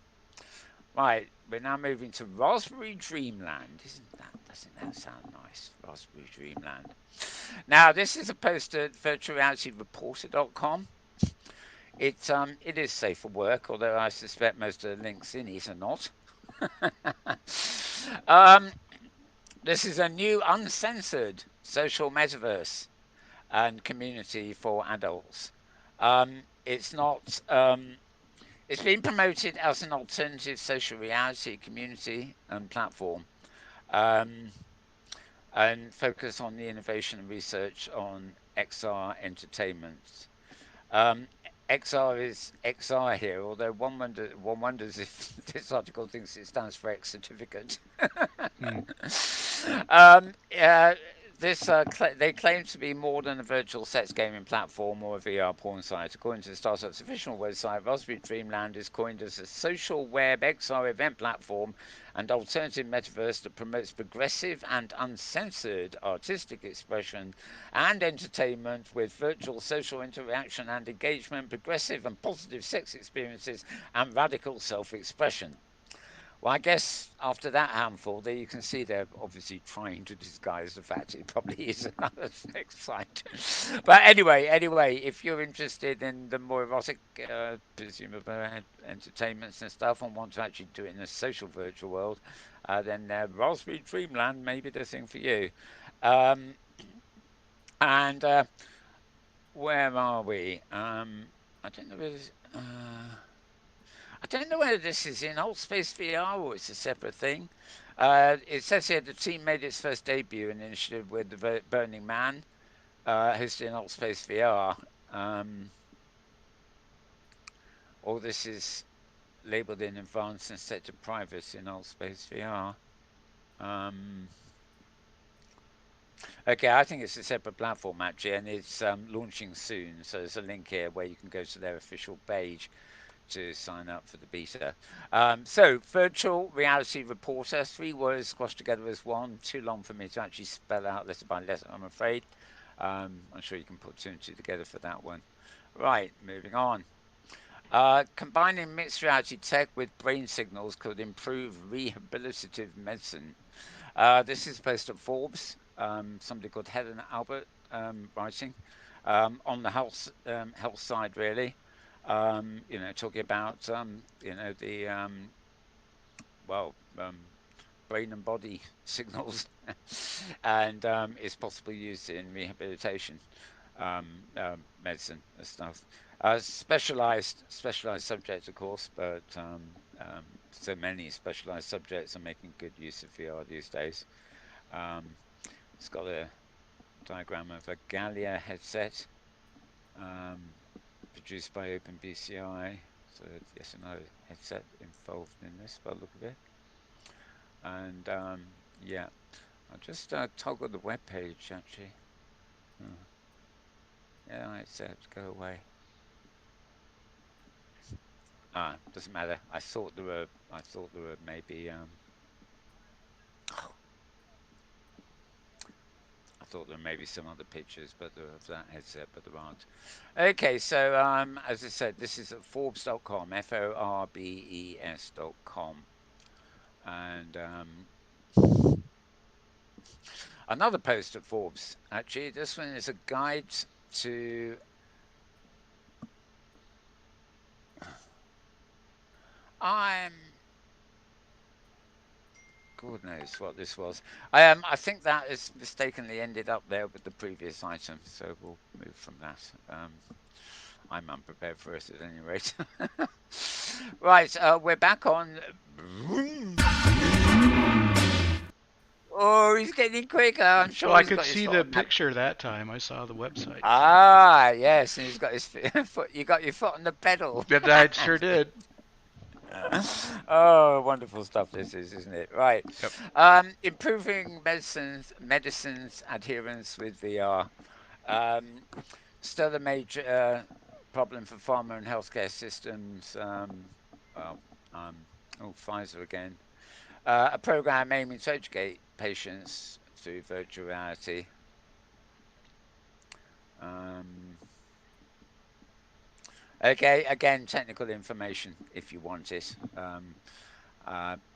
Right, we're now moving to Raspberry Dreamland. Doesn't that sound nice? Raspberry Dreamland. Now, this is a post at virtualrealityreporter.com. It is safe for work, although I suspect most of the links in it are not. um, this is a new uncensored social metaverse and community for adults. It's not. It's been promoted as an alternative social reality community and platform, um, and focus on the innovation and research on XR entertainment. Um, XR is XR here, although one wonders if this article thinks it stands for X certificate. Hmm. um, uh, they claim to be more than a virtual sex gaming platform or a VR porn site. According to the startup's official website, Raspberry Dreamland is coined as a social web XR event platform and alternative metaverse that promotes progressive and uncensored artistic expression and entertainment with virtual social interaction and engagement, progressive and positive sex experiences, and radical self-expression. Well, I guess after that handful, there you can see they're obviously trying to disguise the fact it probably is another sex site. But anyway, if you're interested in the more erotic, presumably entertainments and stuff, and want to actually do it in a social virtual world, then Raspberry Dreamland may be the thing for you. Um, and where are we? I don't know whether. I don't know whether this is in Alt Space VR or it's a separate thing. It says here the team made its first debut in an initiative with the Burning Man, hosted in Alt Space VR. All this is labeled in advance and set to private in Alt Space VR. Um, Okay, I think it's a separate platform actually, and it's launching soon. So there's a link here where you can go to their official page to sign up for the beta. So, virtual reality reporter, three words squashed together as one. Too long for me to actually spell out letter by letter, I'm afraid. I'm sure you can put two and two together for that one. Right, moving on. Combining mixed reality tech with brain signals could improve rehabilitative medicine. This is posted at Forbes. Somebody called Helen Albert writing on the health side, really. Talking about the well brain and body signals, and it's possibly used in rehabilitation medicine and stuff. Specialized subjects, of course, but so many specialized subjects are making good use of VR these days. Um, it's got a diagram of a Gallia headset um, produced by OpenBCI. So yes, another headset involved in this by the look of it. And yeah, I'll just toggle the web page actually. Oh, yeah, it said go away. Doesn't matter. I thought there were maybe I thought there may be some other pictures, but of that headset, but there aren't. Okay, so as I said, this is at Forbes.com, Forbes.com, and another post at Forbes. Actually, this one is a guide to. I'm. God knows what this was. I think that has mistakenly ended up there with the previous item, so we'll move from that. I'm unprepared for it at any rate. Right, we're back on. Oh, he's getting quicker. I'm Well, sure I he's could got his see foot the on that. picture that time. I saw the website. Ah, yes, and he's got his foot. You got your foot on the pedal. That I sure did. Oh, wonderful stuff this is, isn't it? Right. Yep. Improving medicines adherence with VR. Um, Still a major problem for pharma and healthcare systems. Well, um, Pfizer again. A program aiming to educate patients through virtual reality. Um, okay, again, technical information if you want it.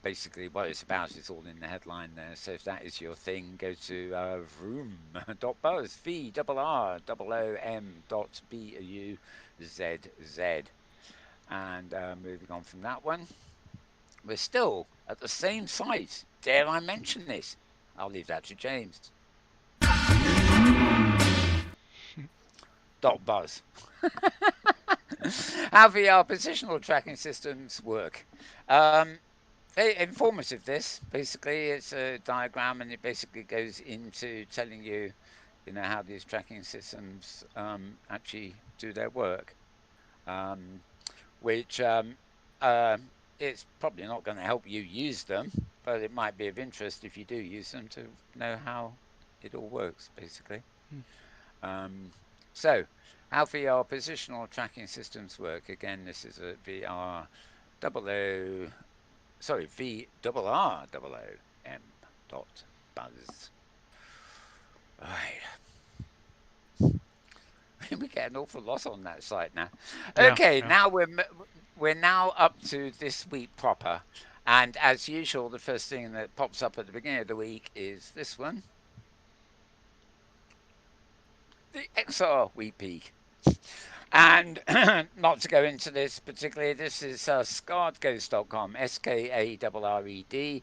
Basically, what it's about is all in the headline there. So if that is your thing, go to vroom.buzz, VRROOM dot BUZZ. And moving on from that one, we're still at the same site. Dare I mention this? I'll leave that to James. Dot buzz. How VR positional tracking systems work. Um, Very informative. This basically it's a diagram, and it basically goes into telling you, how these tracking systems actually do their work. Um, which uh, it's probably not going to help you use them, but it might be of interest if you do use them to know how it all works, basically. Hmm. Um, so, how VR positional tracking systems work. Again, this is a VR double O, sorry, VRROOM dot buzz. Right. We get an awful lot on that site now. Yeah. Okay, Yeah. now we're now up to this week proper, and as usual, the first thing that pops up at the beginning of the week is this one, the XR Week Peak. And not to go into this particularly, this is scarredghost.com, SKARREDGHOST.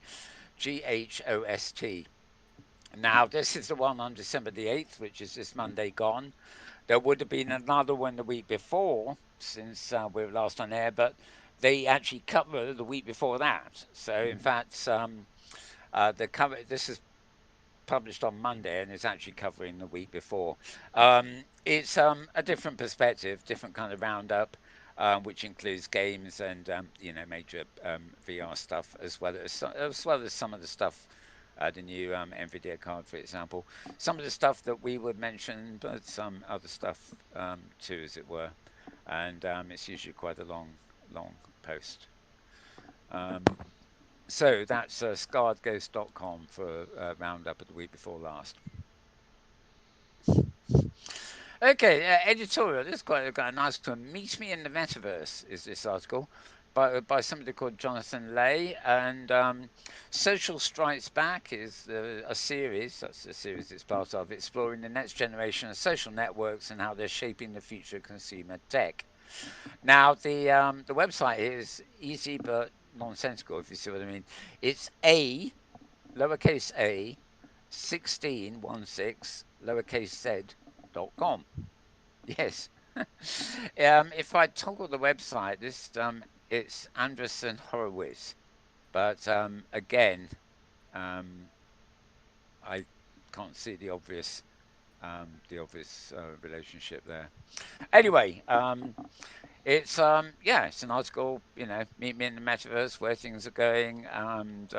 Now, this is the one on December the 8th, which is this Monday gone. There would have been another one the week before, since we were last on air, but they actually cover the week before that. So, in fact, the cover this is published on Monday, and it's actually covering the week before. It's a different perspective, different kind of roundup, which includes games and major VR stuff, as well as some of the stuff the new NVIDIA card, for example. Some of the stuff that we would mention, but some other stuff too, as it were. And it's usually quite a long post. Um, so that's scarredghost.com for a roundup of the week before last. Okay, editorial. This got a nice one. Meet Me in the Metaverse is this article by somebody called Jonathan Lay. And Social Strikes Back is a series, that's the series it's part of, exploring the next generation of social networks and how they're shaping the future of consumer tech. Now, the website is easy but nonsensical, if you see what I mean. It's lowercase a, 1616, lowercase z.com. Yes. If I toggle the website, it's Anderson Horowitz, but again, um, I can't see the obvious relationship there. Anyway, it's an article. Meet me in the metaverse, where things are going, and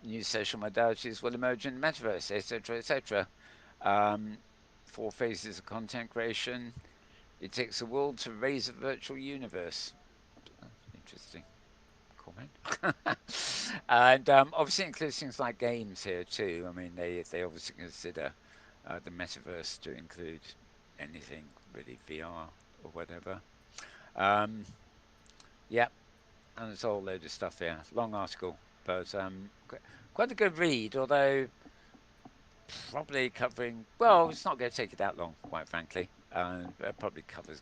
new social modalities will emerge in the metaverse, etc., etc. Um, 4 phases of content creation. It takes a world to raise a virtual universe. Interesting comment. And obviously includes things like games here too. I mean, they obviously consider the metaverse to include anything really VR or whatever. Um, yeah, and there's a whole load of stuff here. Long article, but quite a good read. Although probably covering. Well, it's not going to take it that long, quite frankly. It probably covers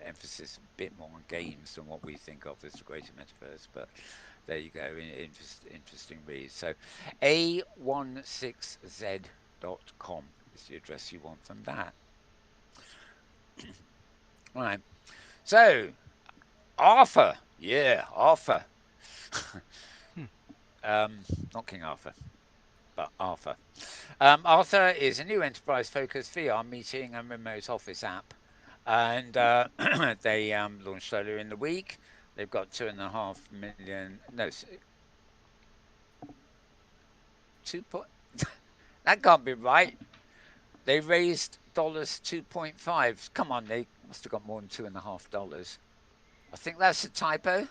emphasis a bit more on games than what we think of as the greater metaverse. But there you go, interesting read. So, a16z.com is the address you want from that. Right. So, Arthur. Yeah, Arthur. Hmm. Not King Arthur, but Arthur. Arthur is a new enterprise-focused VR meeting and remote office app, and they launched earlier in the week. They've got 2.5 million. No, two point. That can't be right. They raised dollars 2.5. Come on, they must have got more than $2.5. I think that's a typo. That,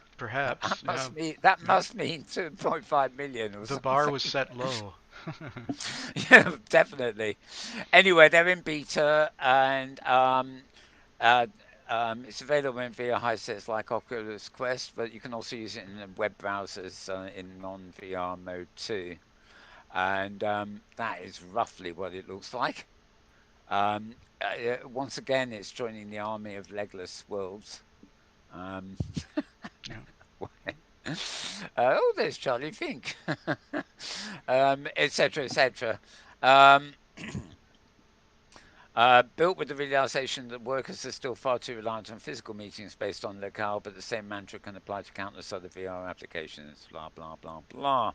that Perhaps, yeah. must mean that Yeah. must mean 2.5 million or The bar something. was set low. Yeah, definitely. Anyway, they're in beta and uh, it's available in VR headsets like Oculus Quest, but you can also use it in the web browsers in non-VR mode too. And that is roughly what it looks like. Once again, it's joining the army of legless worlds. Um, Yeah. oh, there's Charlie Fink, etc., etc. Um, built with the realization that workers are still far too reliant on physical meetings based on locale, but the same mantra can apply to countless other VR applications. Blah, blah, blah, blah.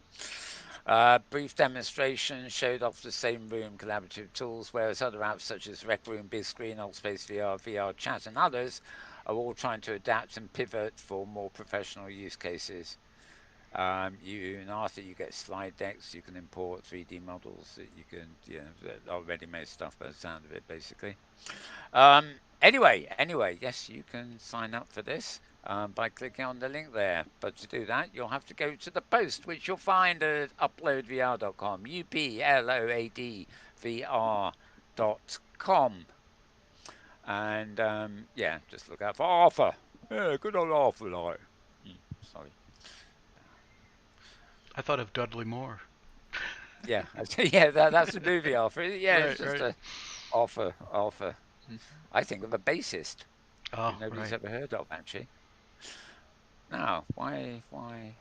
Brief demonstration showed off the same room collaborative tools, whereas other apps such as Rec Room, Big Screen, Altspace VR, VR Chat, and others are all trying to adapt and pivot for more professional use cases. In Arthur, you get slide decks, you can import 3D models, you can, ready-made stuff by the sound of it, basically. Anyway, yes, you can sign up for this by clicking on the link there. But to do that, you'll have to go to the post, which you'll find at uploadvr.com, uploadvr.com. And yeah, just look out for Arthur. Yeah, good old Arthur, like. Sorry. I thought of Dudley Moore. Yeah, yeah, that's the movie Arthur. Yeah, it's Right, just right. a Arthur. I think of a bassist who Oh, nobody's right. ever heard of, actually. Now, why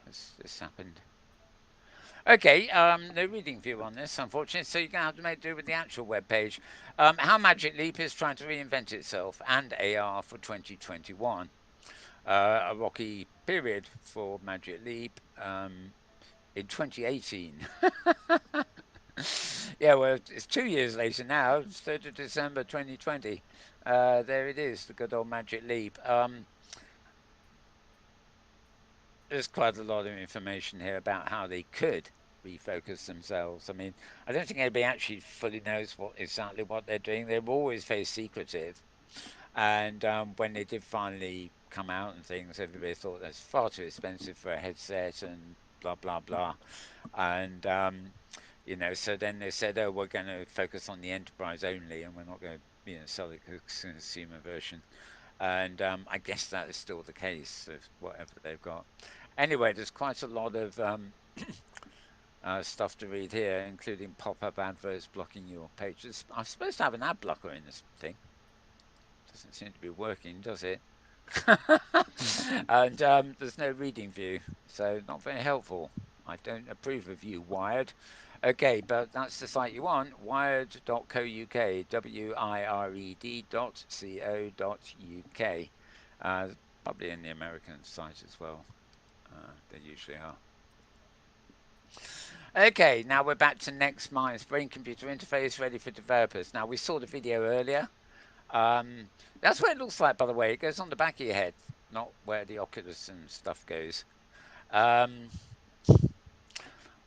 has this happened? Okay, no reading view on this, unfortunately, so you're going to have to make do with the actual web page. How Magic Leap is trying to reinvent itself and AR for 2021. A rocky period for Magic Leap in 2018. Yeah, well, it's 2 years later now. It's 3rd of December 2020. There it is, the good old Magic Leap. There's quite a lot of information here about how they could refocus themselves. I mean, I don't think anybody actually fully knows exactly what they're doing. They were always very secretive, and when they did finally come out and things, everybody thought that's far too expensive for a headset and blah blah blah. And so then they said, oh, we're going to focus on the enterprise only, and we're not going to sell the consumer version. And I guess that is still the case of whatever they've got. Anyway, there's quite a lot of stuff to read here, including pop-up adverts blocking your pages. I'm supposed to have an ad blocker in this thing. Doesn't seem to be working, does it? And there's no reading view, so not very helpful. I don't approve of you, Wired. Okay, but that's the site you want, wired.co.uk, wired.co.uk. Probably in the American site as well. They usually are. Okay, now we're back to NextMind's brain-computer interface ready for developers. Now, we saw the video earlier. That's what it looks like, by the way. It goes on the back of your head, not where the Oculus and stuff goes. Um,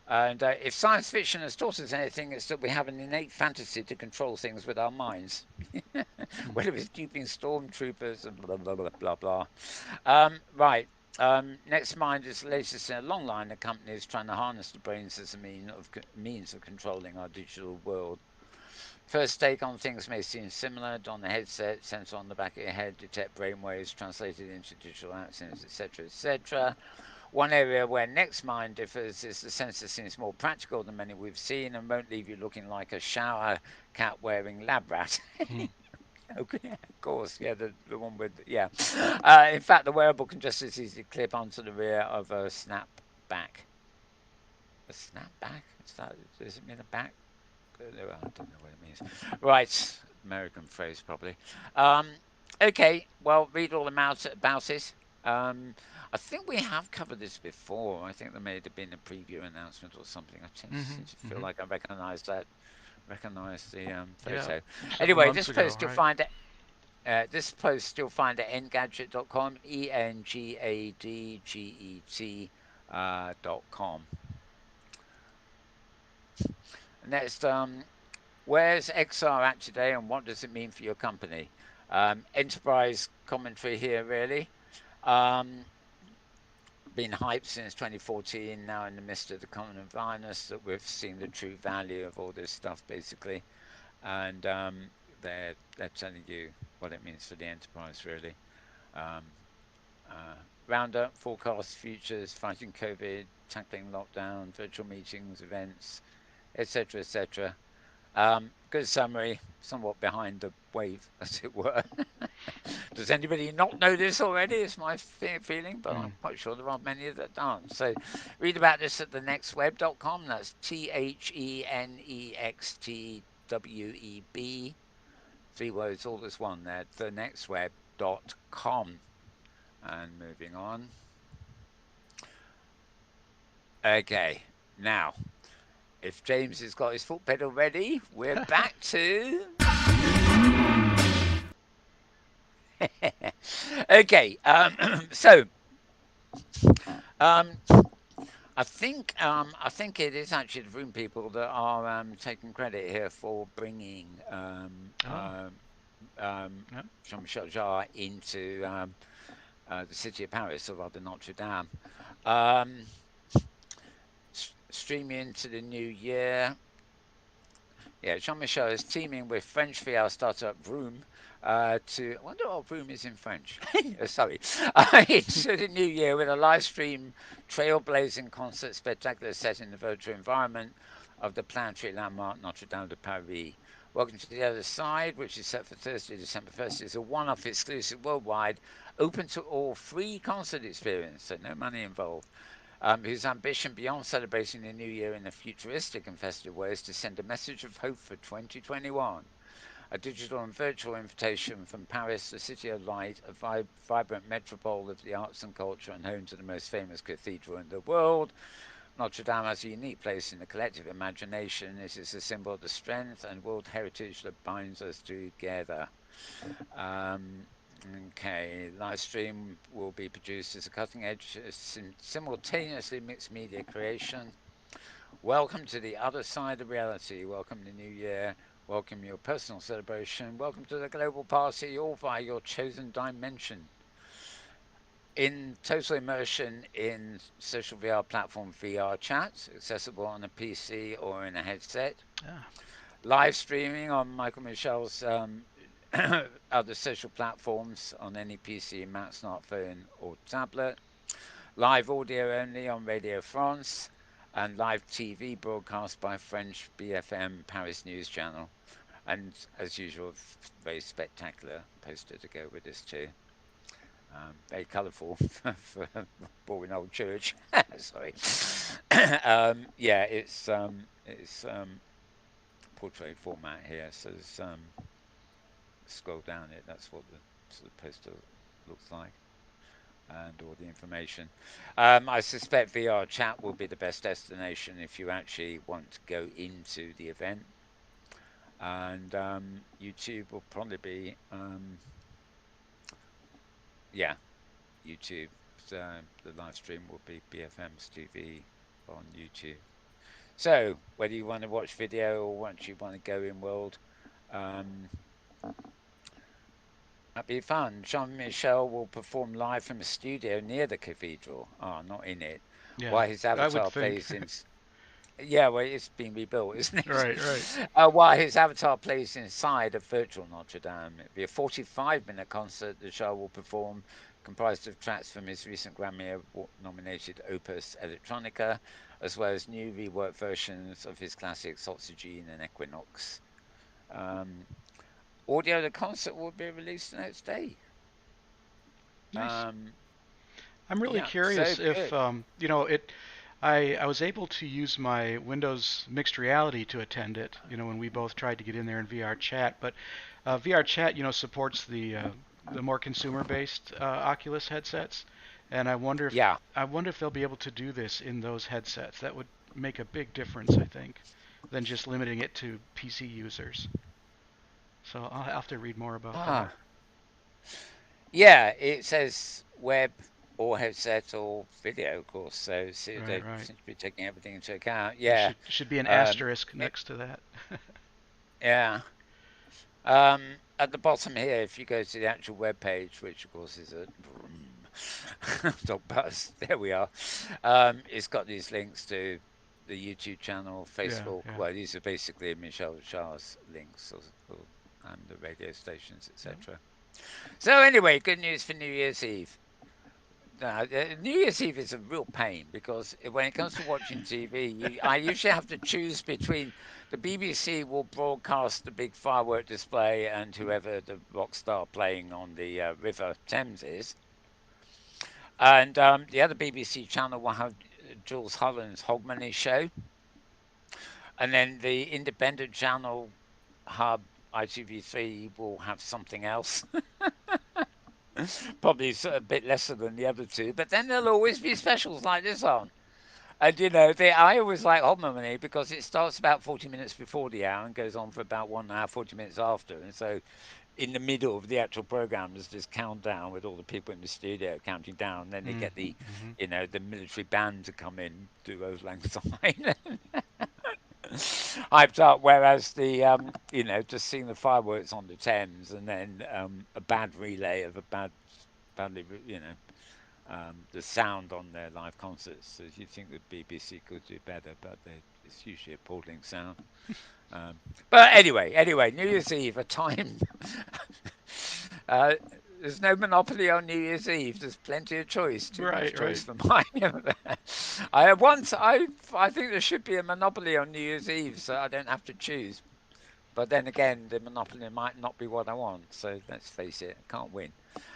and if science fiction has taught us anything, it's that we have an innate fantasy to control things with our minds. Whether it's duping stormtroopers and blah, blah, blah, blah, blah. Right. NextMind is the latest in a long line of companies trying to harness the brains as a means of controlling our digital world. First take on things may seem similar. Don the headset, sensor on the back of your head, detect brainwaves translated into digital accents, etc., etc. One area where NextMind differs is the sensor seems more practical than many we've seen and won't leave you looking like a shower cat wearing lab rat. Okay, of course, yeah, the one with, yeah. In fact, the wearable can just as easily clip onto the rear of a snapback. A snapback? Does it mean a back? I don't know what it means. Right, American phrase probably. Okay, well, read all about it. I think we have covered this before. I think there may have been a preview announcement or something. I seem to feel like I recognise the Yeah, photo. several Anyway, months this ago, post you'll right? find this post you'll find at engadget.com, engadget.com. Next, where's XR at today and what does it mean for your company? Enterprise commentary here, really. Been hyped since 2014, now in the midst of the coronavirus, that we've seen the true value of all this stuff, basically. And they're telling you what it means for the enterprise, really. Um, Roundup, forecast, futures, fighting COVID, tackling lockdown, virtual meetings, events, etc., etc. Good summary, somewhat behind the wave, as it were. Does anybody not know this already? It's my feeling, but I'm quite sure there aren't many that don't. So read about this at thenextweb.com. That's THENEXTWEB. 3 words, all as one there. Thenextweb.com. And moving on. Okay, now, if James has got his foot pedal ready, we're back to. Okay, so um, I think it is actually the room people that are taking credit here for bringing Yep. Jean-Michel Jarre into the city of Paris, or rather Notre Dame. Um, Streaming into the new year. Yeah, Jean-Michel is teaming with French VR startup Vroom I wonder what Vroom is in French. Sorry. Into the new year with a live stream trailblazing concert spectacular set in the virtual environment of the planetary landmark Notre Dame de Paris. Welcome to the Other Side, which is set for Thursday, December 1st. It's a one-off exclusive worldwide, open to all, free concert experience, so no money involved. Whose ambition beyond celebrating the new year in a futuristic and festive way is to send a message of hope for 2021. A digital and virtual invitation from Paris, the city of light, a vibrant metropole of the arts and culture and home to the most famous cathedral in the world. Notre Dame has a unique place in the collective imagination. It is a symbol of the strength and world heritage that binds us together. Okay, live stream will be produced as a cutting edge, simultaneously mixed media creation. Welcome to the other side of reality. Welcome the new year. Welcome your personal celebration. Welcome to the global party, all via your chosen dimension. In total immersion in social VR platform VR chat, accessible on a PC or in a headset. Yeah, Live streaming on Michael Michel's other social platforms on any PC, Mac, smartphone, or tablet. Live audio only on Radio France, and live TV broadcast by French BFM Paris News Channel. And as usual, very spectacular poster to go with this too. Very colourful for a boring old church. Sorry. Yeah, it's portrait format here. So there's, scroll down it. That's what the sort of poster looks like, and all the information. I suspect VR chat will be the best destination if you actually want to go into the event, and YouTube will probably be, yeah, YouTube. So the live stream will be BFM's TV on YouTube. So whether you want to watch video or once you want to go in world, um, that'd be fun. Jean Michel will perform live from a studio near the cathedral. Oh, not in it. yeah. While his I would avatar think. plays in. Yeah, well, it's been rebuilt, isn't it? Right, right. While his avatar plays inside a virtual Notre Dame. It'll be a 45-minute concert the show will perform, comprised of tracks from his recent Grammy nominated Opus Electronica, as well as new reworked versions of his classics Oxygen and Equinox. Um, Audio of the concert will be released the next day. Nice. Um, I'm really yeah, so curious if good. it. I was able to use my Windows mixed reality to attend it. When we both tried to get in there in VR chat, but VR chat, supports the more consumer-based Oculus headsets, and Yeah. I wonder if they'll be able to do this in those headsets. That would make a big difference, I think, than just limiting it to PC users. So I'll have to read more about that. Ah, yeah, it says web or headset or video, of course. So Right, they right. seem to be taking everything into account. There Yeah. should be an Um, asterisk it, next to that. yeah. At the bottom here, if you go to the actual web page, which of course is a dog buzz, there we are. It's got these links to the YouTube channel, Yeah, Facebook. yeah. Well, these are basically Michelle Char's links, and the radio stations, Yep. etc. So anyway, good news for New Year's Eve. New Year's Eve is a real pain because when it comes to watching TV, I usually have to choose between the BBC will broadcast the big firework display and whoever the rock star playing on the River Thames is, and the other BBC channel will have Jules Holland's Hogmanay show, and then the independent channel hub ITV3 will have something else. Probably a bit lesser than the other two, but then there'll always be specials like this on. And I always like Hogmanay because it starts about 40 minutes before the hour and goes on for about 1 hour, 40 minutes after. And so, in the middle of the actual program, there's this countdown with all the people in the studio counting down. And then they get Mm-hmm. the military band to come in, do Old Lang Syne, hyped up. Whereas just seeing the fireworks on the Thames and then a bad relay of a badly, the sound on their live concerts. So you think the BBC could do better, but it's usually appalling sound. Um, but anyway, New Year's Eve, a time. uh, there's no monopoly on New Year's Eve. There's plenty of choice. Too much Right, choice right. for mine. I think there should be a monopoly on New Year's Eve, so I don't have to choose. But then again, the monopoly might not be what I want. So let's face it, I can't win.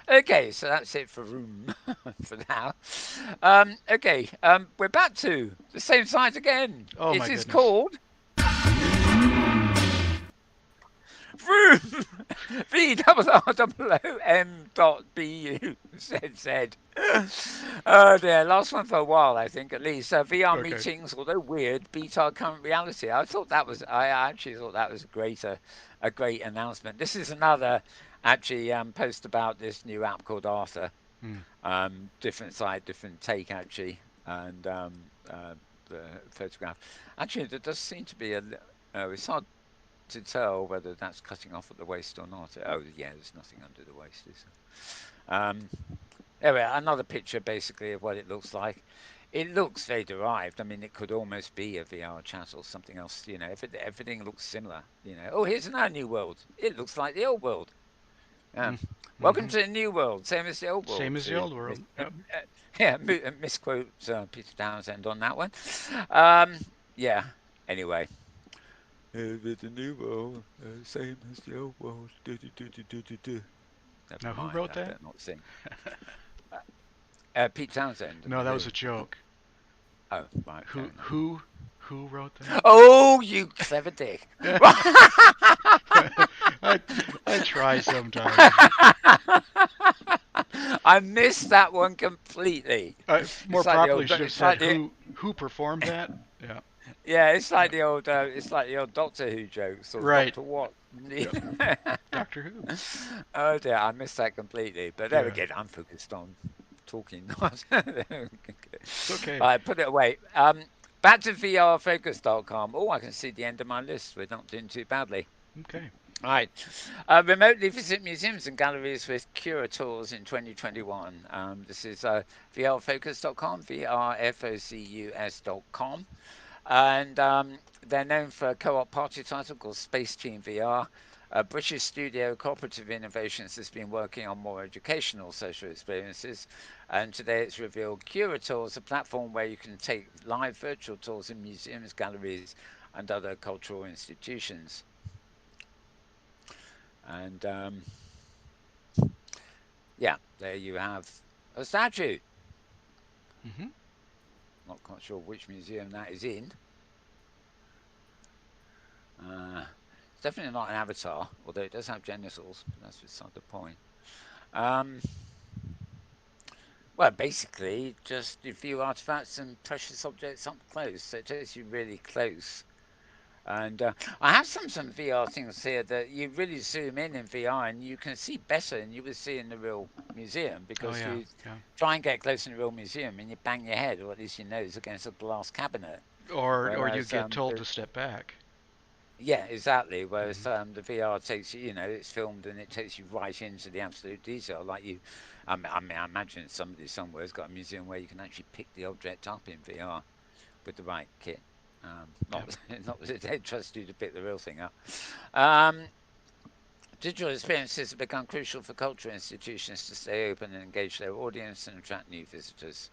Okay, so that's it for room for now. Okay, we're back to the same site again. Oh It my is goodness. called room VRROOM.BU, Z. Oh dear, last one for a while, I think, at least. VR Okay. meetings, although weird, beat our current reality. I actually thought that was a great announcement. This is another, actually, post about this new app called Arthur. Hmm. Different side, different take, actually. And the photograph. Actually, there does seem to be it's hard to tell whether that's cutting off at the waist or not. Oh, yeah, there's nothing under the waist, is there? Anyway, another picture basically of what it looks like. It looks very derived. I mean, it could almost be a VR chat or something else. Everything looks similar. Oh, here's another new world. It looks like the old world. Um, Welcome Mm-hmm. to the new world, same as the old Same world. as the old world. Yep. Yeah, misquote Peter Townsend on that one. Um, yeah. Anyway, with the new world, same as the old world. Do, do, do, do, do, do, do. Never Now, who mind. wrote I that? better not sing. Uh, Pete Townsend and No, the that was Who. a joke. Oh, right, fair Who enough. who who wrote that? Oh, you clever dick. I I try sometimes. I missed that one completely. More It's like the properly, old. should have It's said like the. who performed that. Yeah. Yeah, it's like Yeah. the old. It's like the old Doctor Who jokes or Right. Doctor What. Yep. Doctor Who. Oh dear, I missed that completely. But there we Yeah. go. I'm focused on talking. Not. It's okay. Right, put it away. Back to vrfocus.com. Oh, I can see the end of my list. We're not doing too badly. Okay. Right. Remotely visit museums and galleries with curators in 2021. This is vrfocus.com, vrfocus.com. And they're known for a co op party title called Space Team VR. British studio Cooperative Innovations has been working on more educational social experiences. And today it's revealed Curators, a platform where you can take live virtual tours in museums, galleries, and other cultural institutions. And yeah, there you have a statue. Mhm. Not quite sure which museum that is in. It's definitely not an avatar, although it does have genitals. But that's beside the point. Um, well, basically, just you view artifacts and precious objects up close. So it takes you really close. And I have some VR things here that you really zoom in VR and you can see better than you would see in the real museum Oh because yeah. you Yeah. try and get close in the real museum and you bang your head or at least your nose against a glass cabinet. Or you Whereas get told to step back. yeah, exactly. Whereas Mhm. the VR takes you, it's filmed and it takes you right into the absolute detail. Like I imagine somebody somewhere's got a museum where you can actually pick the object up in VR with the right kit. Yep. Not that they trust you to pick the real thing up. Um, Digital experiences have become crucial for cultural institutions to stay open and engage their audience and attract new visitors.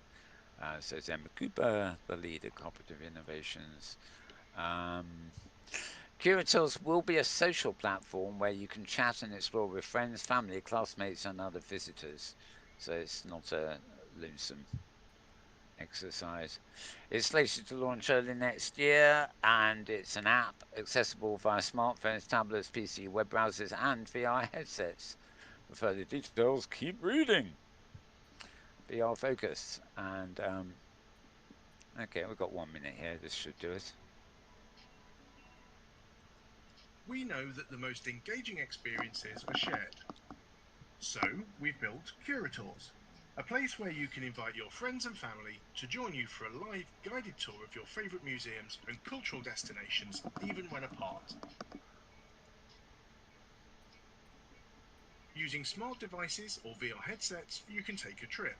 Says Emma Cooper, the lead at Cooperative Innovations. Um, Curators will be a social platform where you can chat and explore with friends, family, classmates, and other visitors. So it's not a lonesome exercise. It's slated to launch early next year, and it's an app accessible via smartphones, tablets, PC, web browsers, and VR headsets. For further details, keep reading. VR Focus. And okay, we've got 1 minute here. This should do it. We know that the most engaging experiences are shared. So, we've built Curators, a place where you can invite your friends and family to join you for a live guided tour of your favourite museums and cultural destinations, even when apart. Using smart devices or VR headsets, you can take a trip.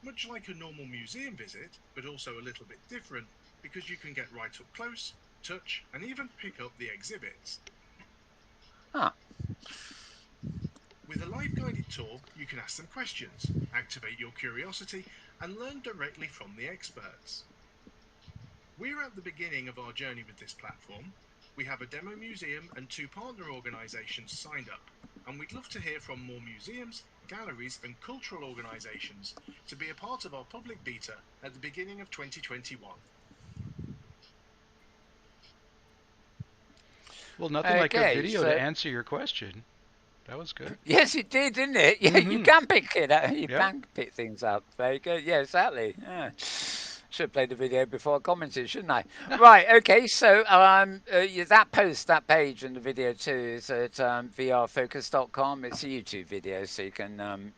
Much like a normal museum visit, but also a little bit different because you can get right up close, touch, and even pick up the exhibits. Ah, With a live guided tour, you can ask them questions, activate your curiosity, and learn directly from the experts. We're at the beginning of our journey with this platform. We have a demo museum and 2 partner organisations signed up, and we'd love to hear from more museums, galleries, and cultural organisations to be a part of our public beta at the beginning of 2021. Well, nothing like a okay. video to So answer your question. That was good. yes, it did, didn't it? Yeah, you Mm-hmm. can pick it up. You Yep. can pick things up. Very good. Yeah, exactly. Yeah. Should have played the video before I commented, shouldn't I? Right. Okay. So yeah, that post, that page, and the video too is at vrfocus.com. It's a YouTube video, so you can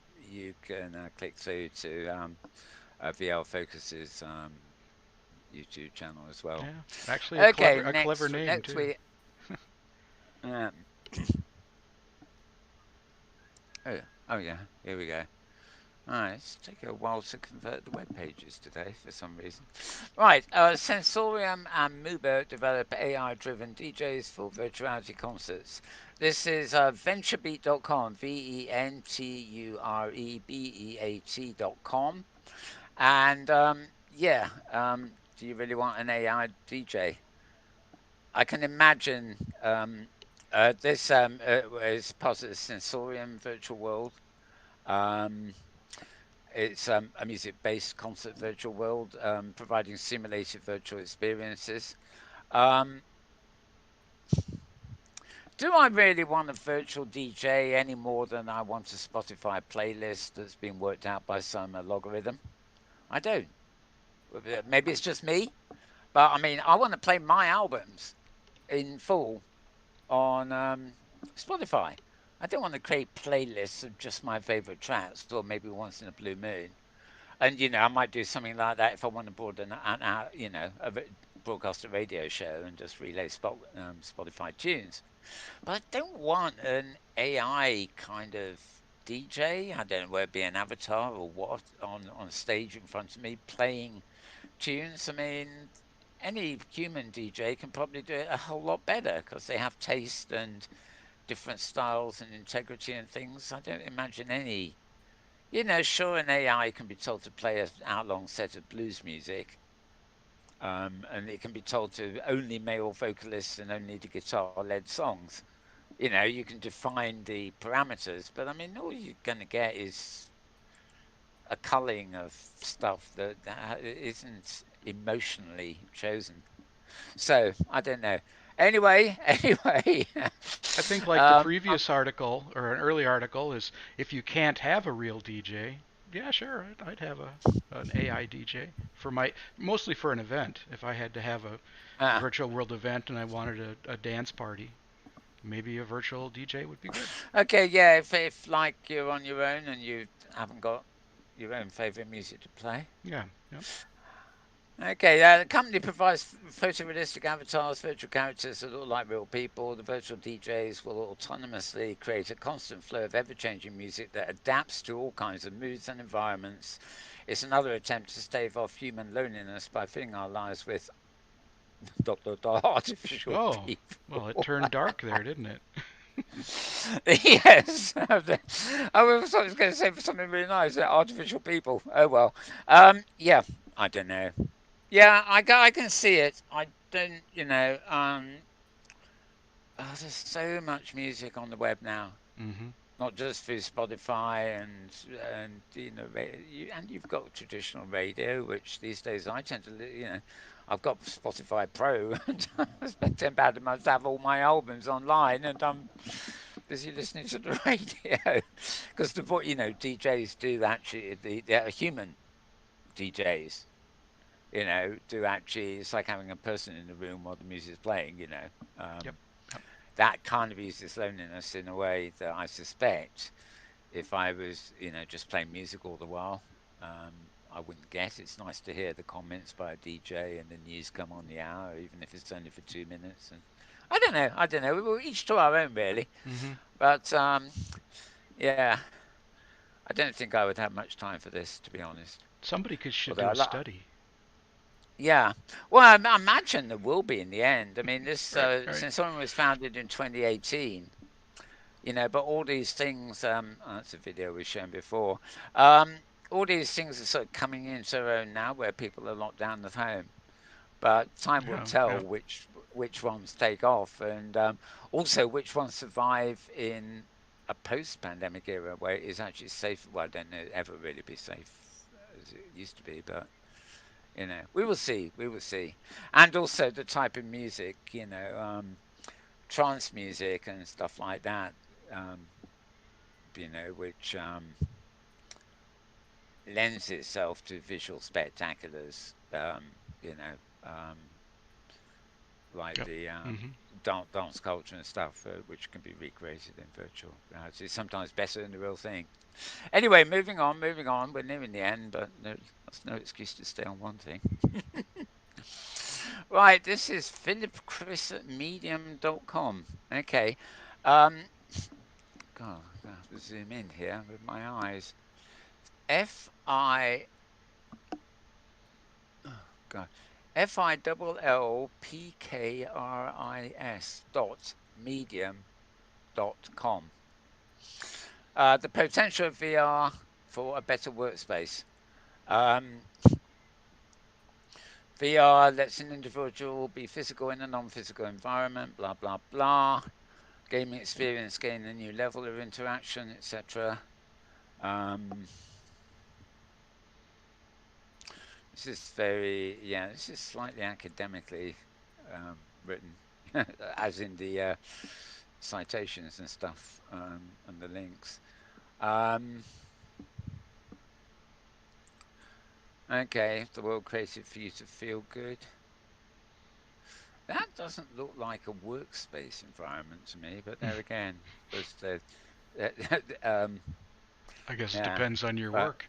click through to VR Focus's YouTube channel as well. Yeah, actually Okay, a clever name next too. we um, oh, oh yeah, here we go. Alright, it's taking a while to convert the web pages today for some reason. Right, Sensorium and Mubo develop AI-driven DJs for virtuality concerts. This is venturebeat.com, venturebeat.com. And yeah, do you really want an AI DJ? I can imagine this is part of the Sensorium virtual world. Um, it's a music-based concert virtual world, providing simulated virtual experiences. Um, do I really want a virtual DJ any more than I want a Spotify playlist that's been worked out by some algorithm? I don't. Maybe it's just me, but I mean, I want to play my albums in full on Spotify. I don't want to create playlists of just my favorite tracks, or maybe once in a blue moon. And I might do something like that if I want to broaden out, broadcast a radio show and just relay Spotify tunes. But I don't want an AI kind of DJ. I don't know whether it be an avatar or what on stage in front of me playing tunes. I mean, any human DJ can probably do it a whole lot better because they have taste and different styles and integrity and things. I don't imagine any. Sure, an AI can be told to play an hour-long set of blues music, and it can be told to only male vocalists and only the guitar-led songs. You can define the parameters, but I mean, all you're going to get is a culling of stuff that isn't emotionally chosen. So I don't know. Anyway, anyway, I think like the um, previous article or an early article is if you can't have a real DJ, yeah, sure, I'd have an AI DJ for my mostly for an event. If I had to have a uh, virtual world event and I wanted a dance party, maybe a virtual DJ would be good. okay, yeah. If like you're on your own and you haven't got your own favorite music to play. Yeah, yeah, Okay, the company provides photorealistic avatars, virtual characters that look like real people. The virtual DJs will autonomously create a constant flow of ever changing music that adapts to all kinds of moods and environments. It's another attempt to stave off human loneliness by filling our lives with artificial Oh, well, it people. turned dark there, didn't it? Yes, I was going to say for something really nice, artificial people. Oh well, yeah, I don't know. Yeah, I can see it. I don't, there's so much music on the web now, Hmm. not just through Spotify and and you've got traditional radio, which these days I tend to, I've got Spotify Pro, and I spend £10 a month to have all my albums online, and I'm busy listening to the radio because DJs do actually they're human DJs. Do actually, it's like having a person in the room while the music's playing, Yep, Um, yep. that kind of eases loneliness in a way that I suspect if I was, just playing music all the while, I wouldn't get. It's nice to hear the comments by a DJ and the news come on the hour, even if it's only for 2 minutes. And I don't know. I don't know. We're each to our own, really. Hmm. But yeah, I don't think I would have much time for this, to be honest. Somebody should Although do I a like, study. yeah. Well, I imagine there will be in the end. I mean, this Right, right. since someone was founded in 2018, but all these things. That's a video we've shown before. Um, all these things are sort of coming into their own now, where people are locked down at home. But time will Yeah, tell yeah. which ones take off, and also which ones survive in a post-pandemic era where it is actually safe. Well, I don't know ever really be safe as it used to be, but we will see. We will see. And also the type of music, trance music and stuff like that, um, which lends itself to visual spectaculars, um, like Yep. the Hmm. dance culture and stuff, which can be recreated in virtual reality. It's sometimes better than the real thing. Anyway, moving on, moving on. We're nearing the end, but no, that's no excuse to stay on one thing. Right, this is Philip Chris at medium.com. Okay. Um, God, I have to zoom in here with my eyes. F I God, FILLPKRIS .medium.com. The potential of VR for a better workspace. Um, VR lets an individual be physical in a non-physical environment. Blah blah blah. Gaming experience gain a new level of interaction, etc. Um, this is very, yeah, this is slightly academically written, as in the citations and stuff and the links. Um, okay, the world created for you to feel good. That doesn't look like a workspace environment to me, but there again, was the um, I guess it yeah, depends on your but work.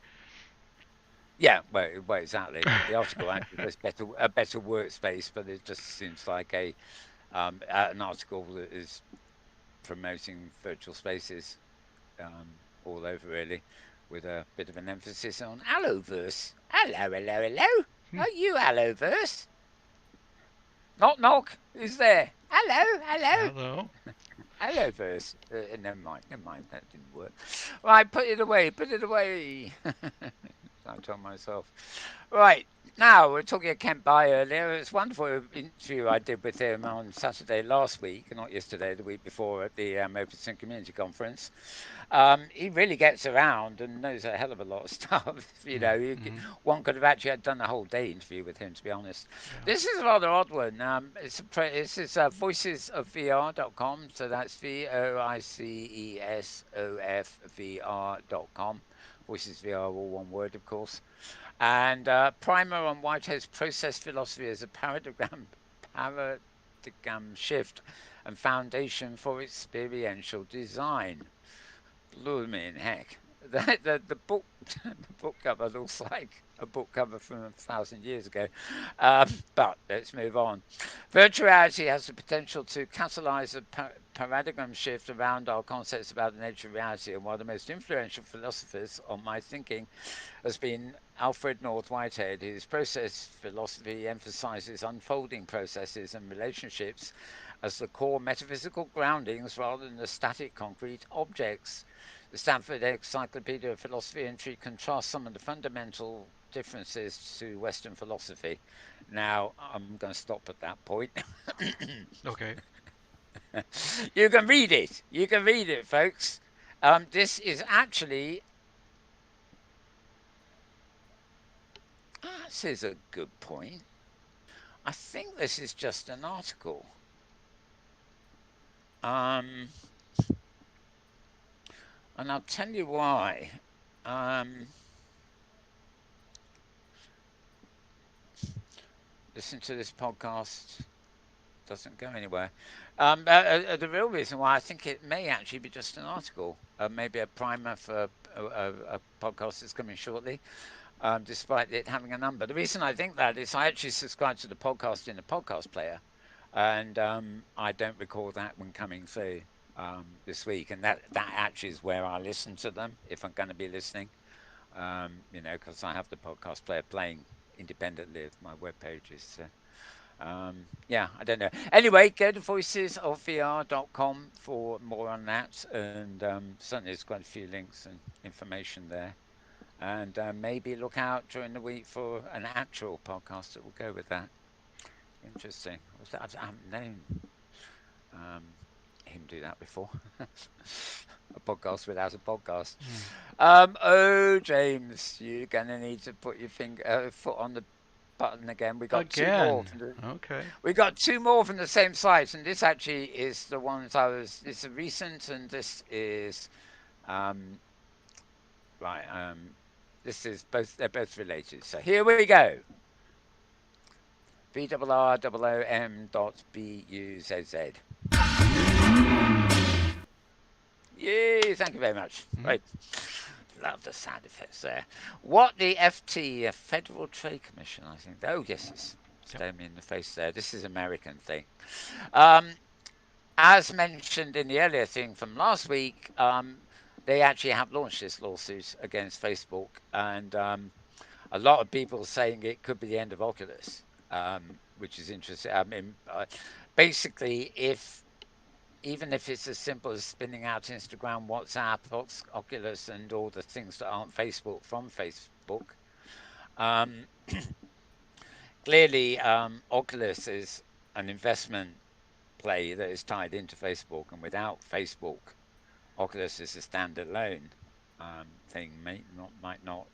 yeah, well, exactly. The article actually says a better workspace, but it just seems like an article that is promoting virtual spaces all over really, with a bit of an emphasis on Alloverse. Hello, hello, hello. Hmm. Are you Alloverse? Knock, knock. Who's there? Hello, hello. Hello. Alloverse. Never mind, never mind. That didn't work. Right, put it away, put it away. I told myself. Right, now we're talking to Kent By earlier. It's a wonderful interview I did with him on Saturday last week, not yesterday, the week before at the Open Community Conference. He really gets around and knows a hell of a lot of stuff. Mm-hmm. One could have actually had done a whole day interview with him, to be honest. Yeah. This is a rather odd one. This is voicesofvr.com, so that's VOICESOFVR.com. Voices VR, all one word, of course. And primer on Whitehead's process philosophy as a paradigm shift and foundation for experiential design. Blooming heck. The book the book cover looks like a book cover from 1,000 years ago. But let's move on. Virtual reality has the potential to catalyze a paradigm shift around our concepts about the nature of reality. And one of the most influential philosophers on my thinking has been Alfred North Whitehead, whose process philosophy emphasizes unfolding processes and relationships as the core metaphysical groundings rather than the static concrete objects. The Stanford Encyclopedia of Philosophy entry contrasts some of the fundamental differences to Western philosophy. Now, I'm going to stop at that point. Okay. You can read it. You can read it, folks. This is actually, this is a good point. I think this is just an article. Um, and I'll tell you why. Um, listen to this podcast doesn't go anywhere. The real reason why I think it may actually be just an article, maybe a primer for a podcast that's coming shortly, despite it having a number. The reason I think that is I actually subscribe to the podcast in the podcast player, and I don't recall that one coming through this week, and that actually is where I listen to them if I'm going to be listening. Because I have the podcast player playing independently of my web pages. So, yeah, I don't know. Anyway, go to voicesofvr.com for more on that, and certainly there's quite a few links and information there. And maybe look out during the week for an actual podcast that will go with that. Interesting. I haven't known um, him do that before. A podcast without a podcast. Mm. Oh, James, you're gonna need to put your foot on the button again. We got two more Again. from the Okay. we got two more from the same site, and this actually is the ones I was. It's a recent, and this is um, right. This is both. They're both related. So here we go. VRROOM dot BUZZ. Yay! Thank you very much. Mm. Right. Love the sound effects there. What the FT, Federal Trade Commission, I think. Oh, yes, Yep. Stare me in the face there. This is American thing. Um, as mentioned in the earlier thing from last week, they actually have launched this lawsuit against Facebook, and a lot of people saying it could be the end of Oculus, which is interesting. I mean, basically, if even if it's as simple as spinning out Instagram, WhatsApp, Oculus, and all the things that aren't Facebook from Facebook, um, clearly Oculus is an investment play that is tied into Facebook, and without Facebook, Oculus is a standalone thing, might not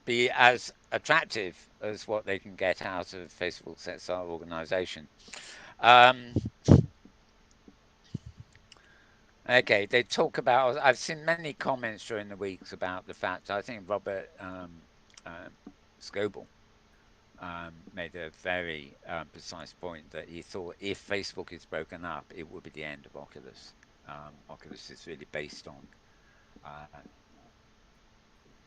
be as attractive as what they can get out of Facebook's XR organization. Um, okay, they talk about. I've seen many comments during the weeks about the fact. I think Robert Scoble made a very precise point that he thought if Facebook is broken up, it would be the end of Oculus. Oculus is really based on uh,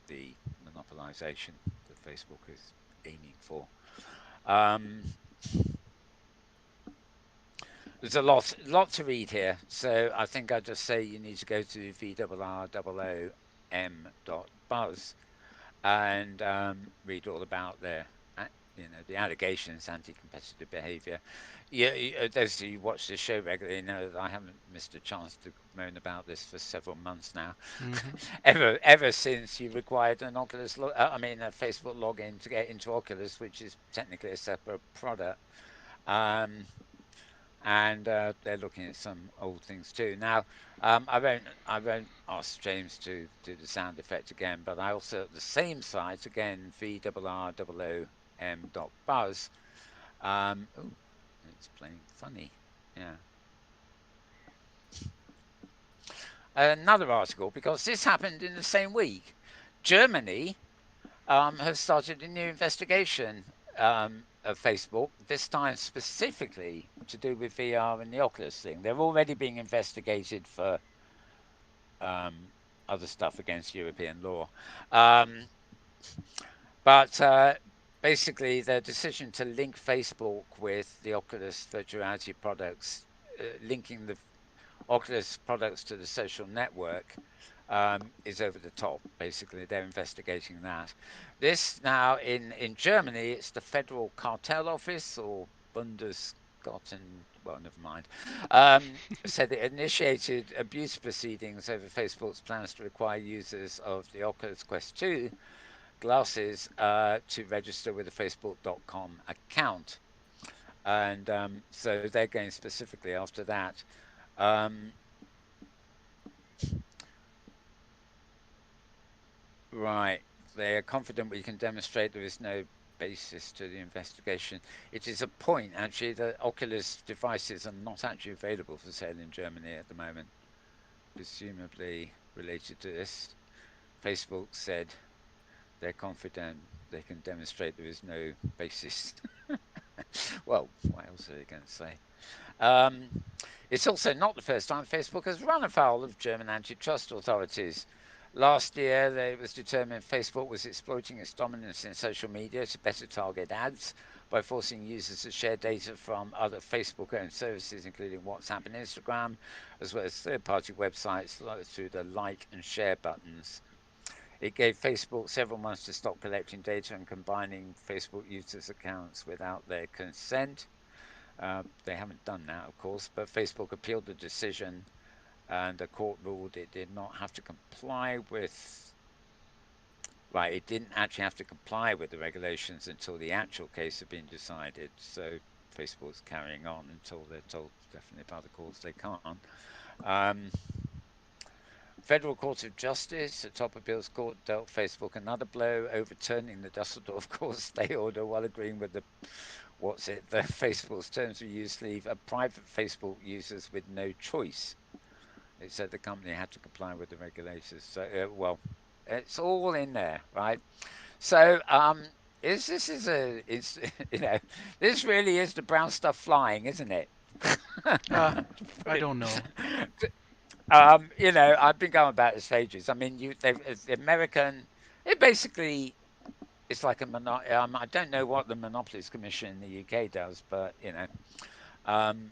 the monopolization that Facebook is aiming for. Um, there's a lot to read here, so I think I just say you need to go to VRROOM.buzz and read all about their, the allegations, anti-competitive behaviour. Yeah, those who watch this show regularly know that I haven't missed a chance to moan about this for several months now. Mm-hmm. ever since you required an a Facebook login to get into Oculus, which is technically a separate product. Um, and they're looking at some old things too. Now, I won't ask James to do the sound effect again, but I also at the same site again VRROOM.buzz. Oh, it's playing funny. Yeah, another article because this happened in the same week. Germany has started a new investigation of Facebook, this time specifically to do with VR and the Oculus thing. They're already being investigated for um, other stuff against European law. Um, but basically, their decision to link Facebook with the Oculus virtual reality products, linking the Oculus products to the social network, is over the top. Basically, they're investigating that. This now in Germany, it's the Federal Cartel Office or Bundesgarten. Well, never mind. Said it initiated abuse proceedings over Facebook's plans to require users of the Oculus Quest 2 glasses to register with a Facebook.com account. And so they're going specifically after that. Um, Right. They are confident we can demonstrate there is no basis to the investigation. It is a point, actually, that Oculus devices are not actually available for sale in Germany at the moment, presumably related to this. Facebook said they're confident they can demonstrate there is no basis. Well, what else are they going to say? Um, it's also not the first time Facebook has run afoul of German antitrust authorities. Last year, it was determined Facebook was exploiting its dominance in social media to better target ads by forcing users to share data from other Facebook owned services, including WhatsApp and Instagram, as well as third party websites through the like and share buttons. It gave Facebook several months to stop collecting data and combining Facebook users' accounts without their consent. They haven't done that, of course, but Facebook appealed the decision and the court ruled it did not have to comply with, right, it didn't actually have to comply with the regulations until the actual case had been decided. So Facebook's carrying on until they're told definitely by the courts they can't. Um, Federal Court of Justice, the top appeals court, dealt Facebook another blow, overturning the Dusseldorf court stay order while agreeing with the Facebook's terms of use leave private Facebook users with no choice. It said the company had to comply with the regulators. So, well, it's all in there, right? So, this is you know, this really is the brown stuff flying, isn't it? Uh, I don't know. I've been going about this for ages. I mean, the American, it basically it's like a I don't know what the Monopolies Commission in the UK does, but um,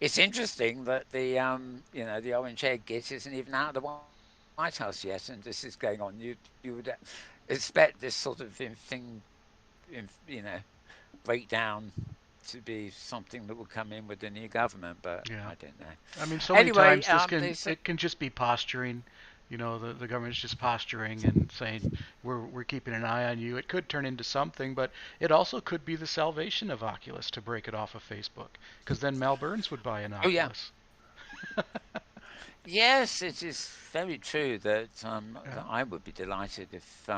it's interesting that the orange egg git isn't even out of the White House yet, and this is going on. You would expect this sort of thing, breakdown to be something that will come in with the new government, but Yeah. I don't know. I mean, so many Anyway, times this they can said, it can just be posturing. You know, the government's just posturing and saying we're keeping an eye on you. It could turn into something, but it also could be the salvation of Oculus to break it off of Facebook, because then Mel Burns would buy an oh yeah, Oculus. yes, it is very true that Yeah, I would be delighted if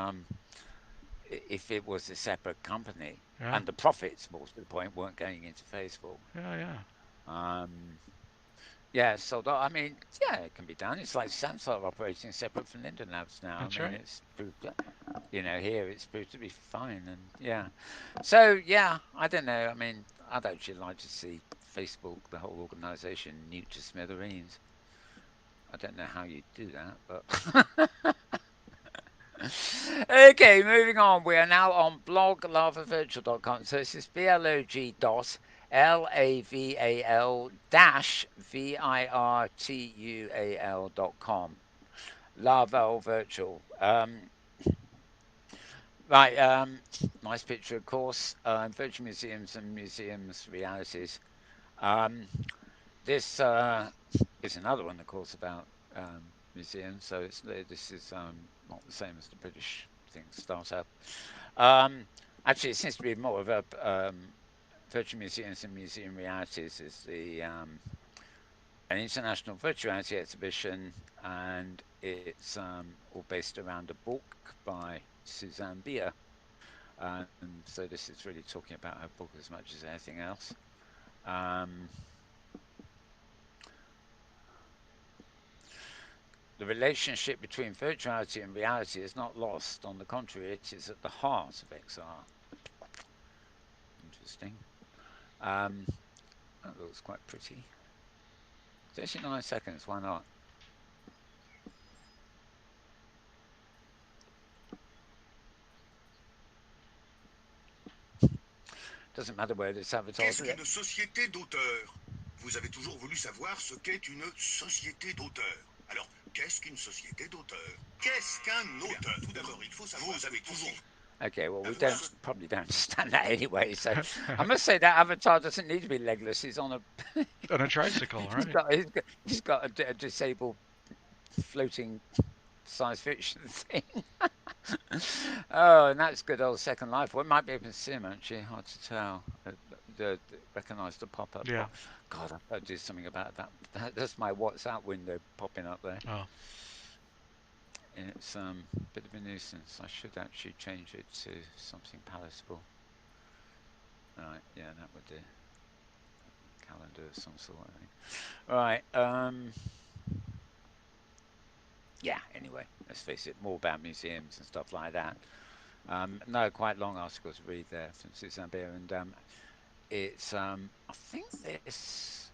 it was a separate company yeah, and the profits, more to the point, weren't going into Facebook. yeah, yeah. Um, yeah, so I mean, yeah, it can be done. It's like Samsung operating separate from Linden Labs now. I That's mean, right. it's proved, here it's proved to be fine, and yeah. So yeah, I don't know. I mean, I'd actually like to see Facebook, the whole organization, nuked to smithereens. I don't know how you do that, but okay, moving on. We are now on bloglarvavirtual.com. So this is blog dot laval dash virtual.com. Larval Virtual. Right, nice picture, of course. Virtual museums and museums realities. Um, this is another one, of course, about museums. So this is not the same as the British thing startup. Um, Actually, it seems to be more of a virtual museums and museum realities is the an international virtual reality exhibition, and it's all based around a book by Suzanne Bier. And so this is really talking about her book as much as anything else. Um, the relationship between virtuality and reality is not lost. On the contrary, it is at the heart of XR. Interesting. Um, that looks quite pretty. 39 seconds, why not? Doesn't matter where this avatar Qu'est-ce is. qu'une société d'auteurs? Vous avez toujours voulu savoir ce qu'est une société d'auteurs. Alors, qu'est-ce qu'une société d'auteurs? Qu'est-ce qu'un auteur? Tout d'abord, il faut savoir. Vous avez toujours Okay, well, we savoir don't probably don't understand that anyway. So I must say that Avatar doesn't need to be legless. He's on a On a tricycle, he's right? got he's got, he's got a disabled floating science fiction thing. Oh, and that's good old Second Life. Well, it might be open sim actually. Hard to tell. Recognise the pop-up. Yeah. God, I've got to do something about That's my WhatsApp window popping up there. Oh, It's a bit of a nuisance. I should actually change it to something palatable. Right, yeah, that would do. Calendar of some sort, I think. Right, yeah, anyway, let's face it, more about museums and stuff like that. No, quite long article to read there from Suzanne Beer, and I think this,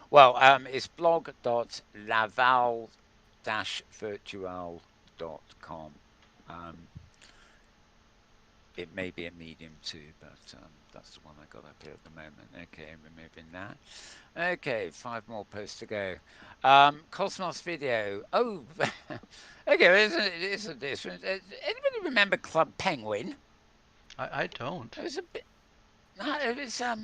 well, it's blog.laval-virtual.com. Um, It may be a medium too, but that's the one I got up here at the moment. Okay, removing that. Okay, 5 more posts to go. Cosmos video. Oh, okay, it's a different. Anybody remember Club Penguin? I don't. It was a bit. No, it was a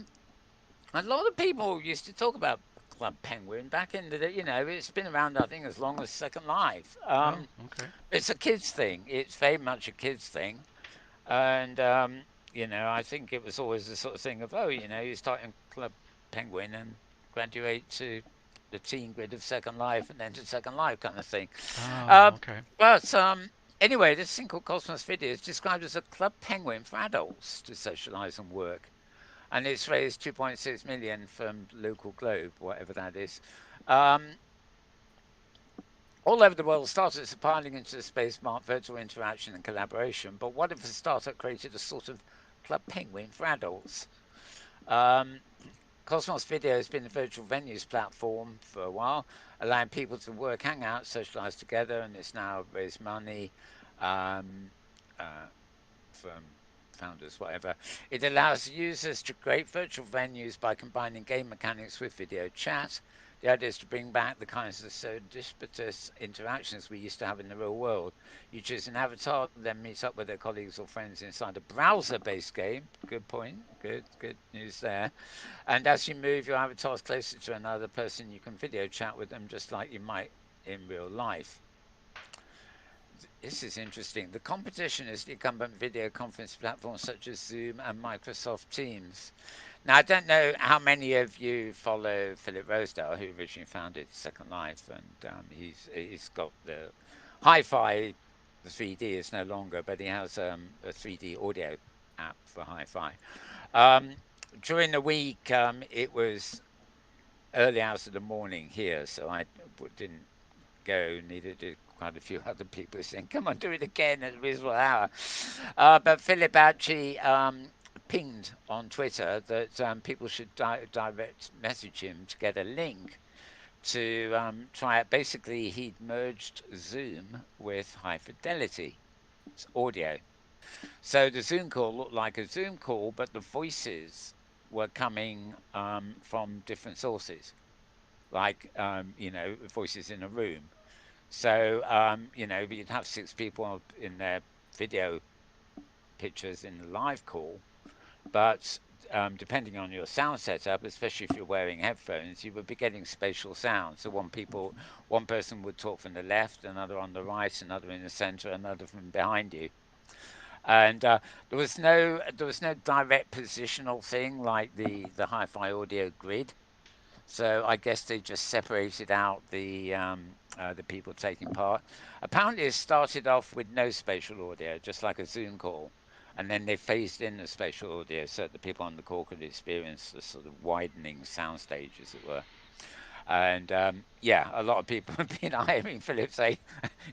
lot of people used to talk about Club Penguin back in it's been around I think as long as Second Life. Oh, okay. It's a kids thing. It's very much a kids thing. And I think it was always the sort of thing of, oh, you start in Club Penguin and graduate to the teen grid of Second Life and then to Second Life kind of thing. Oh, Uh, okay. but anyway, this thing called Cosmos Video is described as a Club Penguin for adults to socialize and work. And it's raised 2.6 million from local globe, whatever that is. Um, all over the world, startups are piling into the space, marked virtual interaction and collaboration. But what if a startup created a sort of Club Penguin for adults? Um, Cosmos Video has been a virtual venues platform for a while, allowing people to work, hang out, socialize together, and it's now raised money. Um, uh, founders, whatever. It allows users to create virtual venues by combining game mechanics with video chat. The idea is to bring back the kinds of serendipitous interactions we used to have in the real world. You choose an avatar, then meet up with their colleagues or friends inside a browser-based game. Good point. Good news there. And as you move your avatars closer to another person, you can video chat with them just like you might in real life. This is interesting. The competition is the incumbent video conference platforms such as Zoom and Microsoft Teams. Now, I don't know how many of you follow Philip Rosedale, who originally founded Second Life, and he's got the Hi-Fi. The 3D is no longer, but he has a 3D audio app for Hi-Fi. Um, During the week, it was early hours of the morning here, so I didn't go. Neither did quite a few other people saying, "Come on, do it again at a reasonable hour." But Philip actually pinged on Twitter that people should direct message him to get a link to try it. Basically, he'd merged Zoom with high fidelity audio. So the Zoom call looked like a Zoom call, but the voices were coming from different sources, like voices in a room. So you'd have six people in their video pictures in the live call, but depending on your sound setup, especially if you're wearing headphones, you would be getting spatial sound. So one person would talk from the left, another on the right, another in the center, another from behind you. And there was no direct positional thing like the hi-fi audio grid. So I guess they just separated out the people taking part. Apparently, it started off with no spatial audio, just like a Zoom call, and then they phased in the spatial audio so that the people on the call could experience the sort of widening soundstage, as it were. And yeah, a lot of people have been hiring Philip say,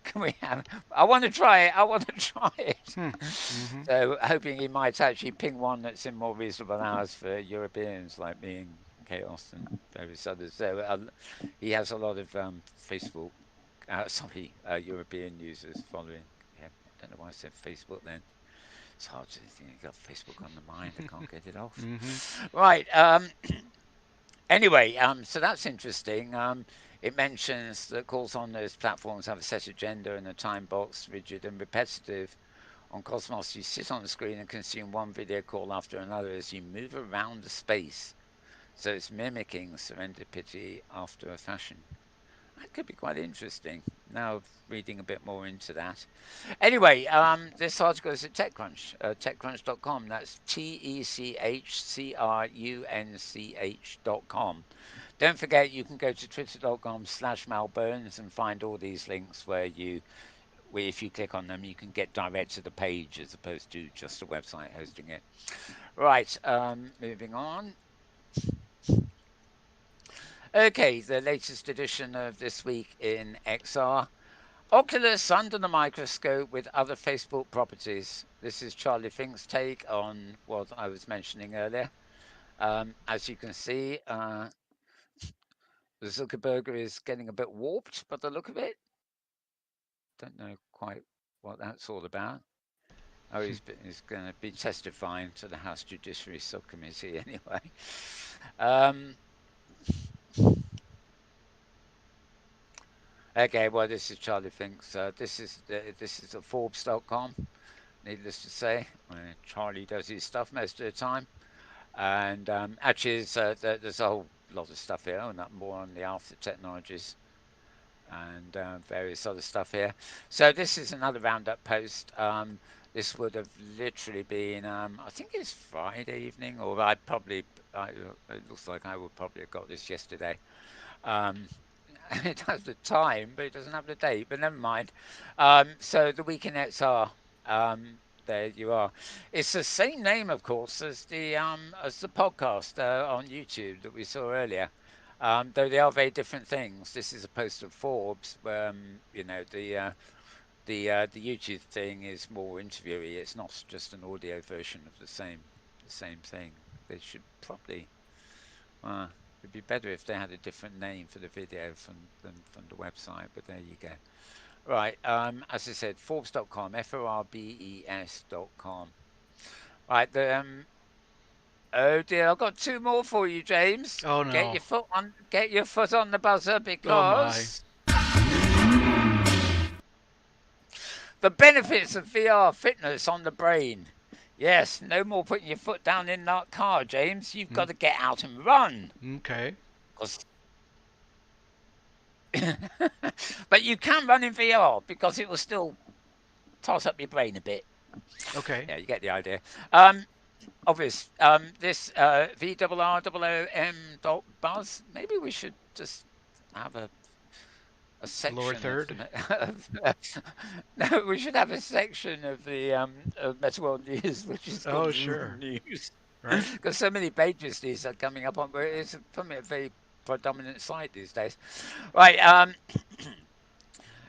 "Can we have? I want to try it. I want to try it." Hmm. Mm-hmm. So hoping he might actually ping one that's in more reasonable hours for Europeans like me and Chaos and various others. So he has a lot of Facebook, sorry, European users following. Yeah, I don't know why I said Facebook then. It's hard to think you got Facebook on the mind. I can't get it off. Mm-hmm. Right. Anyway, so that's interesting. It mentions that calls on those platforms have a set agenda and a time box, rigid and repetitive. On Cosmos, you sit on the screen and consume one video call after another as you move around the space. So it's mimicking serendipity after a fashion. That could be quite interesting. Now reading a bit more into that. Anyway, this article is at TechCrunch, techcrunch.com. That's techcrunch.com. Don't forget, you can go to twitter.com/malburns and find all these links where if you click on them, you can get direct to the page as opposed to just a website hosting it. Right, moving on. Okay, the latest edition of This Week in XR. Oculus under the microscope with other Facebook properties. This is Charlie Fink's take on what I was mentioning earlier. As you can see, Zuckerberg is getting a bit warped by the look of it. Don't know quite what that's all about. Oh, he's going to be testifying to the House Judiciary Subcommittee anyway. Um, okay, well, this is Charlie Fink's. This is at Forbes.com. Needless to say, Charlie does his stuff most of the time, and actually, there's a whole lot of stuff here, and more on the after technologies and various other stuff here. So this is another roundup post. This would have literally been, I think it's Friday evening, or it looks like I would probably have got this yesterday. Um, it has the time, but it doesn't have the date. But never mind. So the week in XR. There you are. It's the same name, of course, as the podcast on YouTube that we saw earlier. Though they are very different things. This is a post of Forbes. The YouTube thing is more interviewy. It's not just an audio version of the same thing. They should probably. Uh, it'd be better if they had a different name for the video from the website. But there you go. Right. As I said, Forbes.com, Forbes.com. Right. Oh dear, I've got two more for you, James. Oh no. Get your foot on the buzzer Oh my. because the benefits of VR fitness on the brain. Yes, no more putting your foot down in that car, James. You've got Mm, to get out and run. okay. 'Cause- but you can run in VR because it will still toss up your brain a bit. Okay. Yeah, you get the idea. Um, Obvious. This VRROOM dot buzz. Maybe we should just have a Lower section of, third. no, we should have a section of Metaworld News, which is called Oh Room sure. News, Right. because so many pages these are coming up on. But it's becoming a very predominant site these days. Right.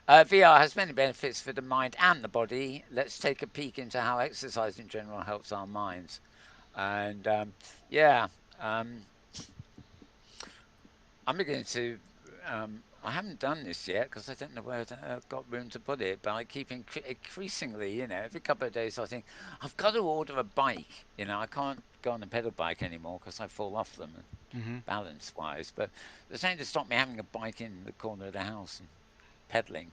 VR has many benefits for the mind and the body. Let's take a peek into how exercise in general helps our minds. And yeah, um, I'm beginning to. I haven't done this yet because I don't know where I've got room to put it. But I keep increasingly, every couple of days I think I've got to order a bike. I can't go on a pedal bike anymore because I fall off them Mm-hmm. balance wise. But there's nothing to stop me having a bike in the corner of the house and pedaling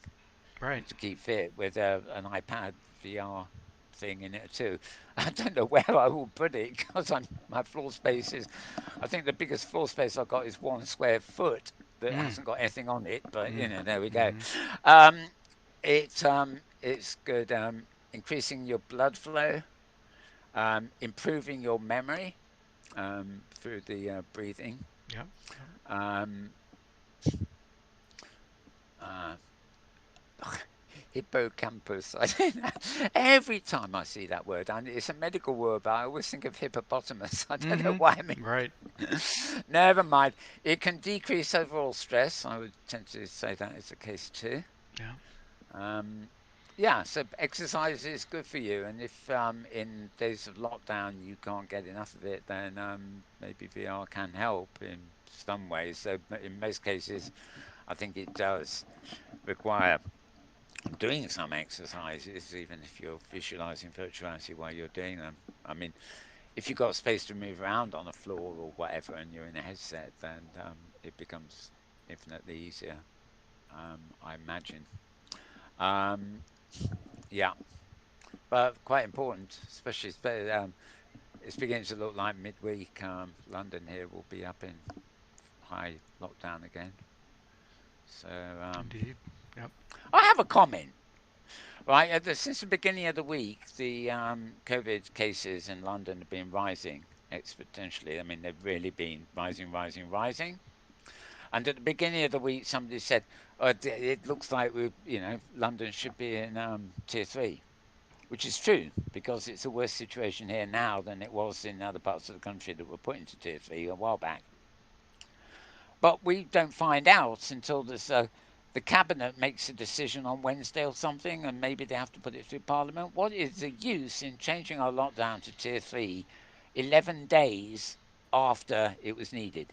Right. to keep fit with an iPad VR thing in it too. I don't know where I will put it because my floor space is. I think the biggest floor space I've got is 1 square foot that Mm. hasn't got anything on it. But Mm. there we go. Mm-hmm. Um, it's good. Increasing your blood flow, improving your memory through the breathing. Yep. Yep. Um, uh, Hippocampus. I don't know. Every time I see that word, and it's a medical word, but I always think of hippopotamus. I don't know why. I mean, Mm-hmm. Right. never mind. It can decrease overall stress. I would tend to say that is the case too. Yeah. Um, yeah, so exercise is good for you, and if in days of lockdown you can't get enough of it, then maybe VR can help in some ways. So in most cases, I think it does require doing some exercises, even if you're visualizing virtuality while you're doing them. I mean, if you've got space to move around on the floor or whatever and you're in a headset, then it becomes infinitely easier, I imagine. Um, yeah, but quite important, especially it's beginning to look like midweek. London here will be up in high lockdown again. So Indeed. Yep. I have a comment. Right, since the beginning of the week, the COVID cases in London have been rising exponentially. I mean, they've really been rising, rising, rising. And at the beginning of the week, somebody said, "Oh, it looks like London should be in tier three," which is true because it's a worse situation here now than it was in other parts of the country that were put into tier three a while back. But we don't find out until the cabinet makes a decision on Wednesday or something, and maybe they have to put it through Parliament. What is the use in changing our lockdown to tier three 11 days after it was needed?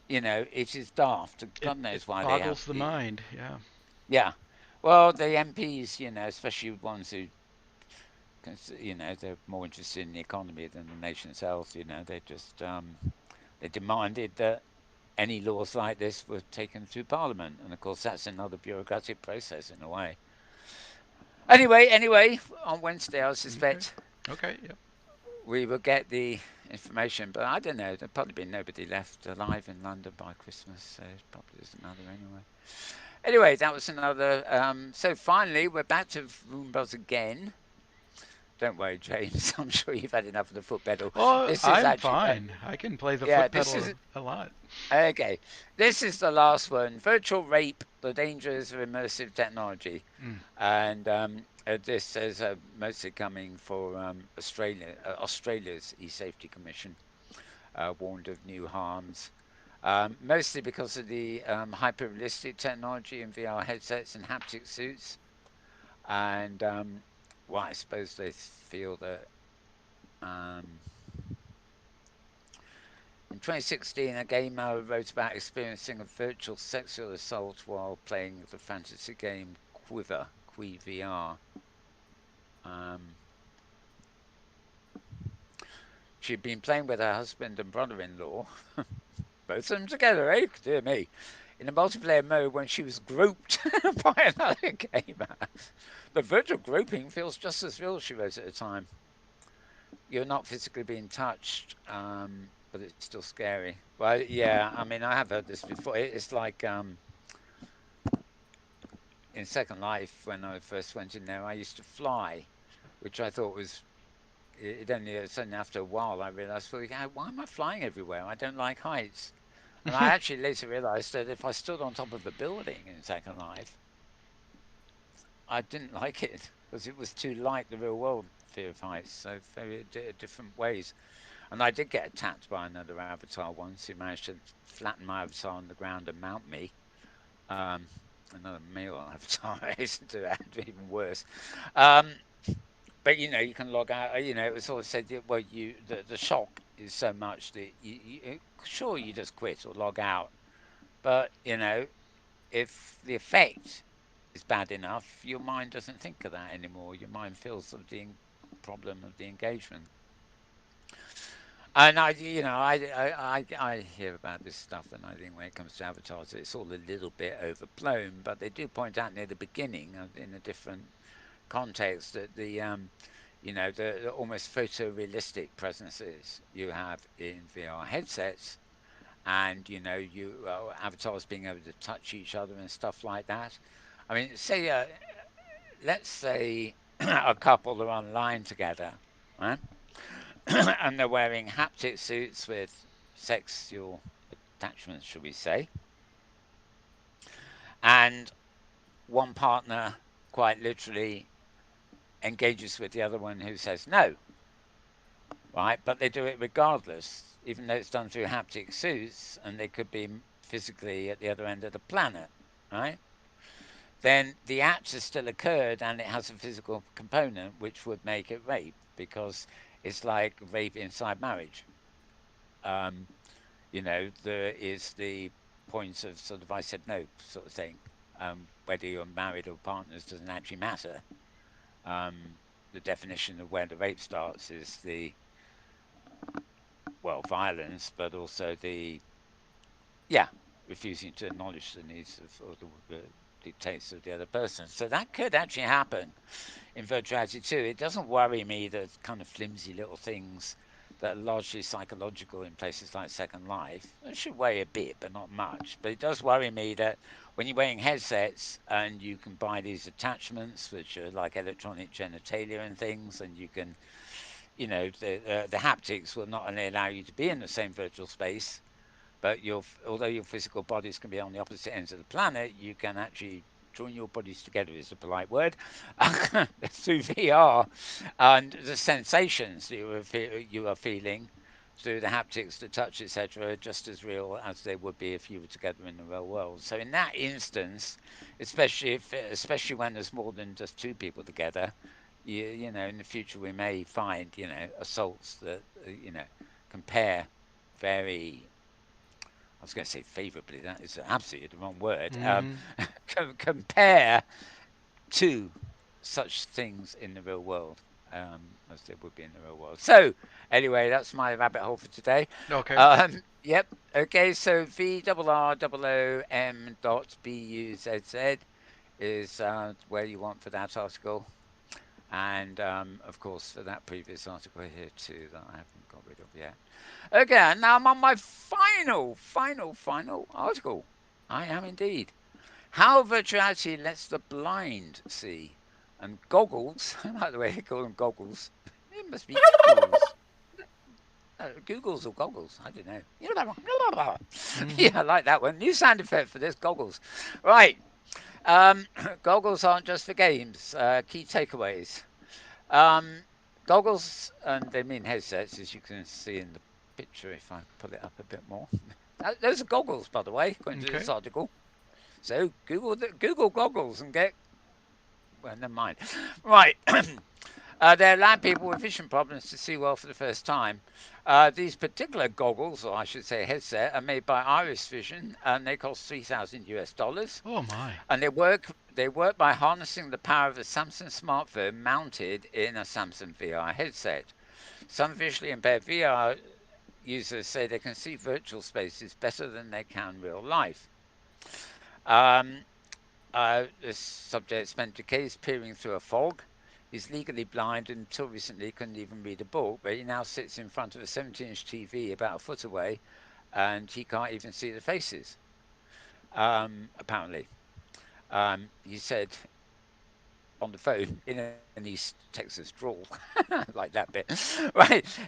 It is daft. It God it knows why they have boggles the it. mind. Yeah. Yeah. Well, the MPs, especially ones who, they're more interested in the economy than the nation's health. They demanded that any laws like this were taken through Parliament, and of course that's another bureaucratic process in a way. Anyway, on Wednesday I Okay. suspect Okay. Yep. we will get the information, but I don't know. There'll probably be nobody left alive in London by Christmas, so it probably doesn't matter anyway. Anyway, that was another. So finally, we're back to Roombas again. Don't worry, James. I'm sure you've had enough of the foot pedal. Oh, This is I'm actually, fine. I can play the yeah, foot this pedal is a lot. okay. This is the last one. Virtual rape: the dangers of immersive technology. Mm. And this is mostly coming for Australia's e-safety commission warned of new harms, mostly because of the hyper-realistic technology in VR headsets and haptic suits. And well, I suppose they feel that um, In 2016, a gamer wrote about experiencing a virtual sexual assault while playing the fantasy game QuiVR. Um, she'd been playing with her husband and brother-in-law, both of them together, eh? Dear me. In a multiplayer mode when she was groped by another gamer. The virtual groping feels just as real, she wrote at the time. You're not physically being touched, but it's still scary. Well, yeah, I mean, I have heard this before. It's like in Second Life, when I first went in there, I used to fly, which I thought was. It's only after a while I realised, well, yeah, why am I flying everywhere? I don't like heights. And I actually later realised that if I stood on top of a building in Second Life, I didn't like it because it was too like the real world fear of heights. So very different ways. And I did get attacked by another avatar once who managed to flatten my avatar on the ground and mount me. Um, Another male avatar isn't to add even worse. Um, but you can log out. It was sort of said, well, the shock is so much that sure you just quit or log out, but if the effect is bad enough, your mind doesn't think of that anymore. Your mind feels of the problem of the engagement. And I hear about this stuff, and I think when it comes to avatars, it's all a little bit overblown. But they do point out near the beginning, in a different context, that the almost photorealistic presences you have in VR headsets, and avatars being able to touch each other and stuff like that. I mean, let's say a couple are online together, right? And they're wearing haptic suits with sexual attachments, should we say, and one partner quite literally engages with the other one who says no, right? But they do it regardless, even though it's done through haptic suits and they could be physically at the other end of the planet, right? Then the act has still occurred and it has a physical component which would make it rape because it's like rape inside marriage. Um, there is the point of sort of I said no sort of thing. Whether you're married or partners doesn't actually matter. The definition of where the rape starts is the, well, violence, but also yeah, refusing to acknowledge the needs of or the dictates of the other person. So that could actually happen in virtual reality too. It doesn't worry me that kind of flimsy little things that are largely psychological in places like Second Life. It should weigh a bit, but not much. But it does worry me that when you're wearing headsets and you can buy these attachments, which are like electronic genitalia and things, and you can, the haptics will not only allow you to be in the same virtual space, but although your physical bodies can be on the opposite ends of the planet, you can actually join your bodies together is a polite word through VR, and the sensations that you are feeling through the haptics, the touch, etc., are just as real as they would be if you were together in the real world. So in that instance, especially when there's more than just two people together, in the future we may find assaults that compare very, I was going to say favourably. That is absolutely the wrong word. Mm-hmm. Compare to such things in the real world as they would be in the real world. So, anyway, that's my rabbit hole for today. Okay. Yep. Okay. So VRROOM dot BUZZ is where you want for that article. And of course, for that previous article here too that I haven't got rid of yet. Okay, now I'm on my final article. I am indeed. How virtuality lets the blind see. And goggles, by the way, they call them goggles. It must be goggles. Googles or goggles, I don't know. Mm-hmm. Yeah, I like that one. New sound effect for this, goggles. Right. Goggles aren't just for games. Key takeaways. Um, Goggles, and they mean headsets, as you can see in the picture if I pull it up a bit more. Those are goggles, by the way, according to Okay. this article. So Google goggles and get. Well, never mind. Right. They allow people with vision problems to see well for the first time. These particular goggles, or I should say headset, are made by Iris Vision, and they cost 3,000 US dollars. Oh my. And they work by harnessing the power of a Samsung smartphone mounted in a Samsung VR headset. Some visually impaired VR users say they can see virtual spaces better than they can real life. Um, this subject spent decades peering through a fog. He's legally blind and until recently couldn't even read a book, but he now sits in front of a 70-inch TV about a foot away and he can't even see the faces, apparently. He said on the phone in an East Texas drawl, like that bit. Right.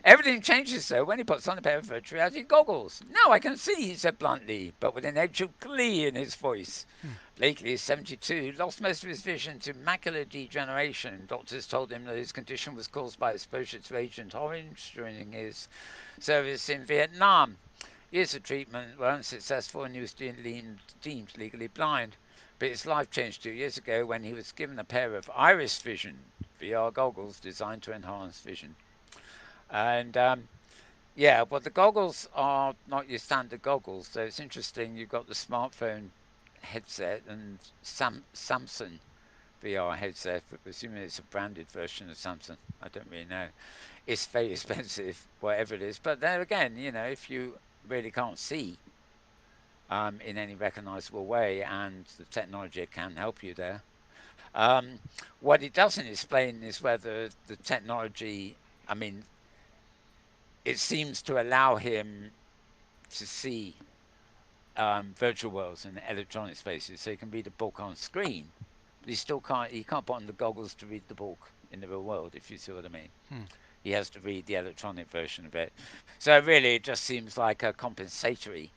Everything changes though when he puts on a pair of virtual reality goggles. Now I can see, he said bluntly, but with an edge of glee in his voice. Hmm. Blakely is 72, lost most of his vision to macular degeneration. Doctors told him that his condition was caused by exposure to Agent Orange during his service in Vietnam. Years of treatment were unsuccessful and he was deemed legally blind. But his life changed 2 years ago when he was given a pair of Iris Vision VR goggles designed to enhance vision. And yeah, well, the goggles are not your standard goggles. So it's interesting. You've got the smartphone headset and Samsung VR headset. But presumably it's a branded version of Samsung. I don't really know. It's very expensive, whatever it is. But then again, if you really can't see in any recognizable way, and the technology can help you there. Um, what it doesn't explain is whether the technology, I mean, it seems to allow him to see virtual worlds and electronic spaces, so he can read a book on screen, but he can't put on the goggles to read the book in the real world, if you see what I mean. Hmm. He has to read the electronic version of it. So really, it just seems like a compensatory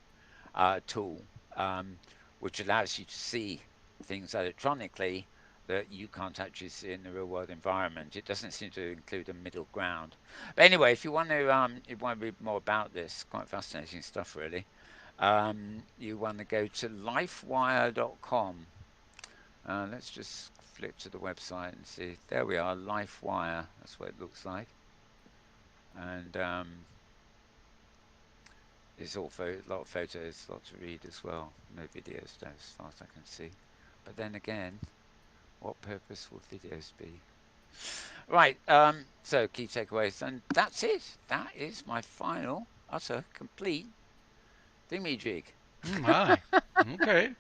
tool, um, which allows you to see things electronically that you can't actually see in the real world environment. It doesn't seem to include a middle ground. But anyway, if you want to read more about this, quite fascinating stuff, really. You want to go to lifewire.com. Let's just flip to the website and see. There we are, LifeWire. That's what it looks like. And there's a lot of photos, a lot to read as well. No videos, as far as I can see. But then again, what purpose will videos be? Right. So key takeaways, and that's it. That is my final, utter, complete thingy-jig. Hmm, my. Okay.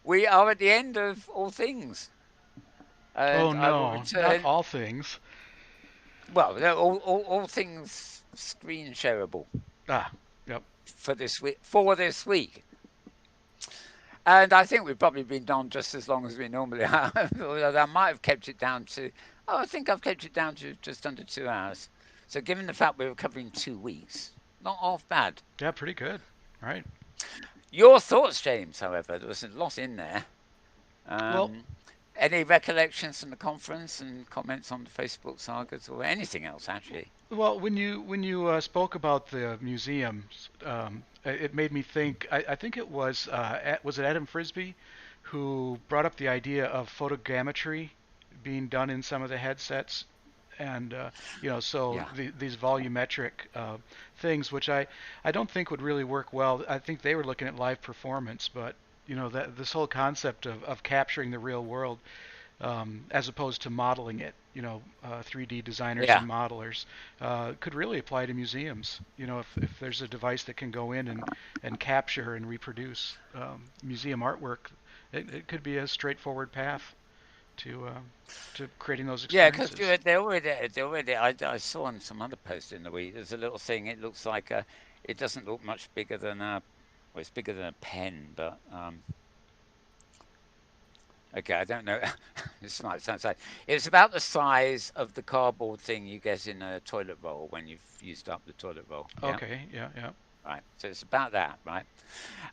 We are at the end of all things, Oh and I will no, not return. all things. Well, they're all things screen shareable Ah, yep. for this week. For this week. And I think we've probably been on just as long as we normally have. Although I might have kept it down to, I think I've kept it down to just under 2 hours. So given the fact we were covering 2 weeks, not half bad. Yeah, pretty good. Right. Your thoughts, James, however, there was a lot in there. Well, Um, any recollections from the conference and comments on the Facebook sagas or anything else, actually? well, when you spoke about the museums, it made me think. I think it was it Adam Frisbee who brought up the idea of photogrammetry being done in some of the headsets, and so Yeah. these volumetric things, which I don't think would really work well. I think they were looking at live performance, but that this whole concept of capturing the real world as opposed to modeling it. 3D designers Yeah. and modelers could really apply to museums. If there's a device that can go in and capture and reproduce museum artwork, it could be a straightforward path to creating those Yeah, because experiences. I saw on some other post in the week, there's a little thing, it looks like it doesn't look much bigger than well, it's bigger than a pen, but okay, I don't know. This might sound sad. It's about the size of the cardboard thing you get in a toilet roll when you've used up the toilet roll. Yeah, Okay, yeah, yeah. right. So it's about that, right?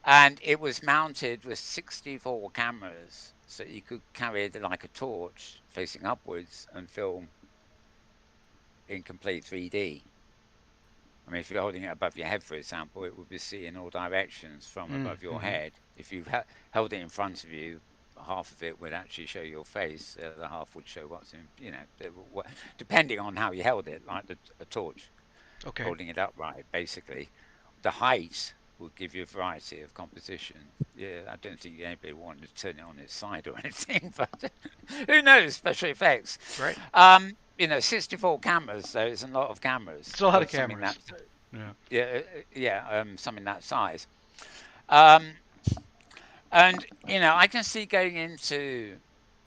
And it was mounted with 64 cameras, so you could carry it like a torch facing upwards and film in complete 3D. I mean, if you're holding it above your head, for example, it would be seen in all directions from Mm, above your hmm. head. If you held it in front of you, half of it would actually show your face, the other half would show what's in, depending on how you held it, like a torch, Okay. holding it upright, basically. The height will give you a variety of composition. Yeah, I don't think anybody wanted to turn it on its side or anything, but who knows? Special effects. Right. 64 cameras, though, it's a lot of cameras It's a lot of of something cameras. that's Yeah. something that size. Um, and I can see going into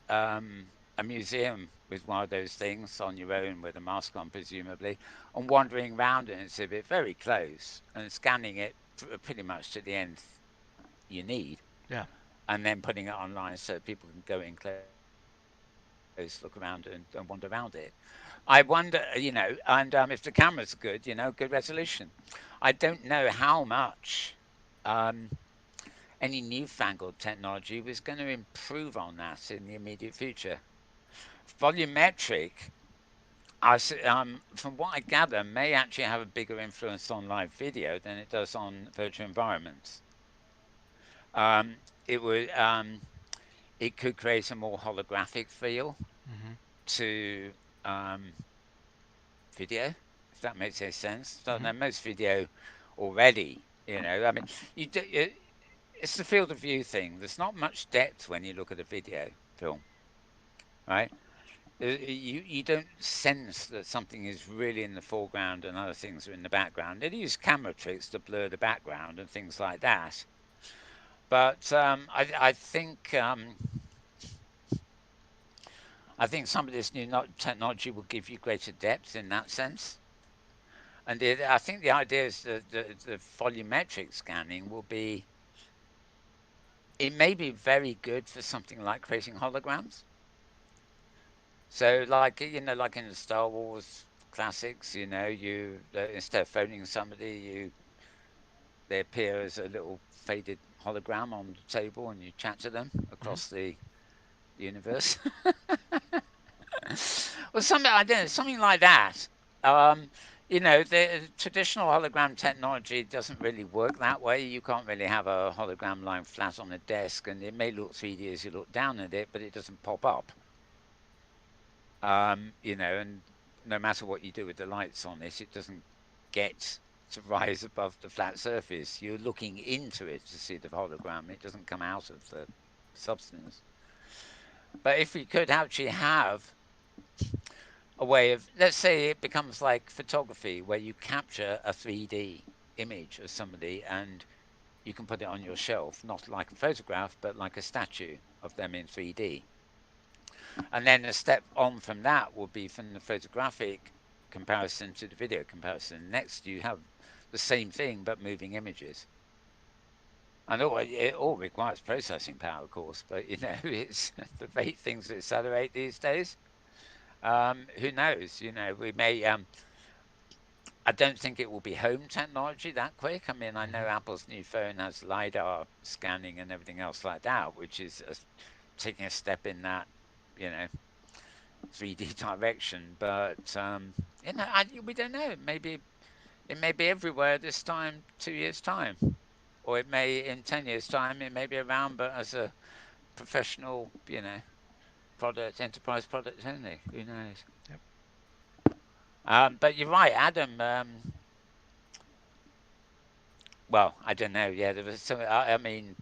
a museum with one of those things on your own with a mask on, presumably, and wandering around an exhibit very close and scanning it pretty much to the end you need, Yeah. and then putting it online so people can go in close, look around, and wander around it. I wonder, and if the camera's good, good resolution. I don't know how much um, any newfangled technology was going to improve on that in the immediate future. Volumetric, from what I gather, may actually have a bigger influence on live video than it does on virtual environments. It would it could create a more holographic feel Hmm. to um, video, if that makes any sense. So Hmm. now most video already, I mean, it's the field of view thing. There's not much depth when you look at a video film, right? You don't sense that something is really in the foreground and other things are in the background. They use camera tricks to blur the background and things like that. But I think some of this new technology will give you greater depth in that sense. And I think the idea is that the volumetric scanning will be, it may be very good for something like creating holograms. So, like like in the Star Wars classics, you instead of phoning somebody, they appear as a little faded hologram on the table, and you chat to them Hmm. across the universe. Well, something I don't know, something like that. Um, the traditional hologram technology doesn't really work that way. You can't really have a hologram lying flat on a desk, and it may look 3D as you look down at it, but it doesn't pop up. And no matter what you do with the lights on it doesn't get to rise above the flat surface. You're looking into it to see the hologram. It doesn't come out of the substance. But if we could actually have a way of, let's say it becomes like photography, where you capture a 3D image of somebody and you can put it on your shelf, not like a photograph, but like a statue of them in 3D. And then a step on from that will be from the photographic comparison to the video comparison. Next, you have the same thing but moving images. And it all requires processing power, of course, but it's the rate things accelerate these days. Who knows? We may. I don't think it will be home technology that quick. I mean, I know Hmm. Apple's new phone has LiDAR scanning and everything else like that, which is taking a step in that, you know, 3D direction. But we don't know. Maybe it may be everywhere this time, 2 years time, or it may in 10 years time it may be around, but as a professional, product, enterprise product only. Who knows? Yep. But you're right, Adam. Well, I don't know. Yeah, there was some. I mean,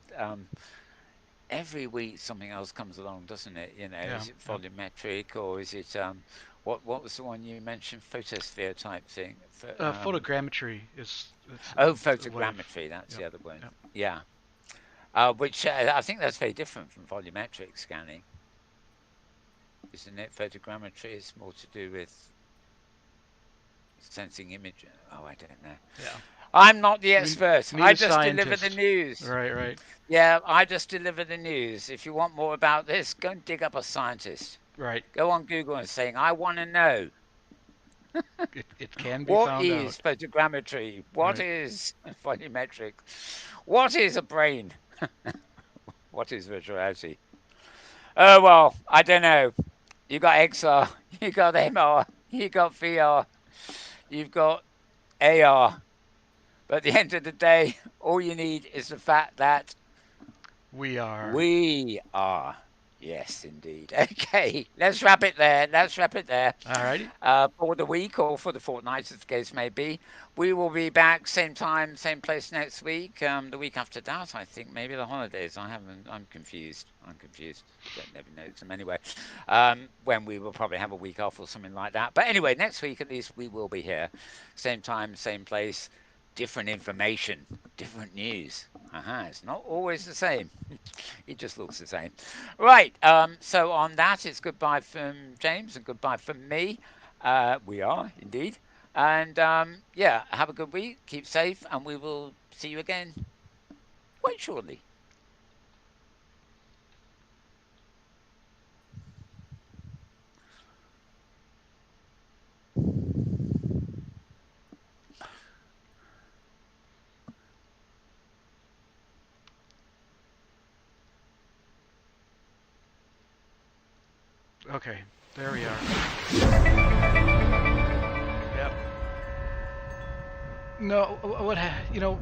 every week something else comes along, doesn't it? Yeah. Is it Yeah. volumetric or is it what was the one you mentioned? Photosphere type thing. Photogrammetry is Oh, it's a way of. photogrammetry. That's Yep. the other word. Yep. Yeah. Which I think that's very different from volumetric scanning, isn't it? Photogrammetry is more to do with sensing image. Oh, I don't know. Yeah. I'm not the We expert. need I a just deliver the scientist. news. Right. Right. Yeah, I just deliver the news. If you want more about this, go and dig up a scientist. Right. Go on Google and saying, I want to know It can be what found is out. photogrammetry? What Right. is volumetric? What is a brain? What is virtual reality? Oh, well, I don't know. You got XR, you got MR, you got VR, you've got AR. But at the end of the day, all you need is the fact that We are. We are. Yes, indeed. Okay, let's wrap it there. Let's wrap it there. Alrighty. For the week or for the fortnight, as the case may be. We will be back same time, same place next week. The week after that, I think maybe the holidays. I haven't. I'm confused. I'm confused. Don't never notice them anyway. When we will probably have a week off or something like that. But anyway, next week at least we will be here, same time, same place. Different information, different news. It's not always the same. It just looks the same. Right. So on that, it's goodbye from James and goodbye from me. We are indeed. And yeah, have a good week. Keep safe, and we will see you again quite shortly. Okay, there we are. Yep. No, what you know,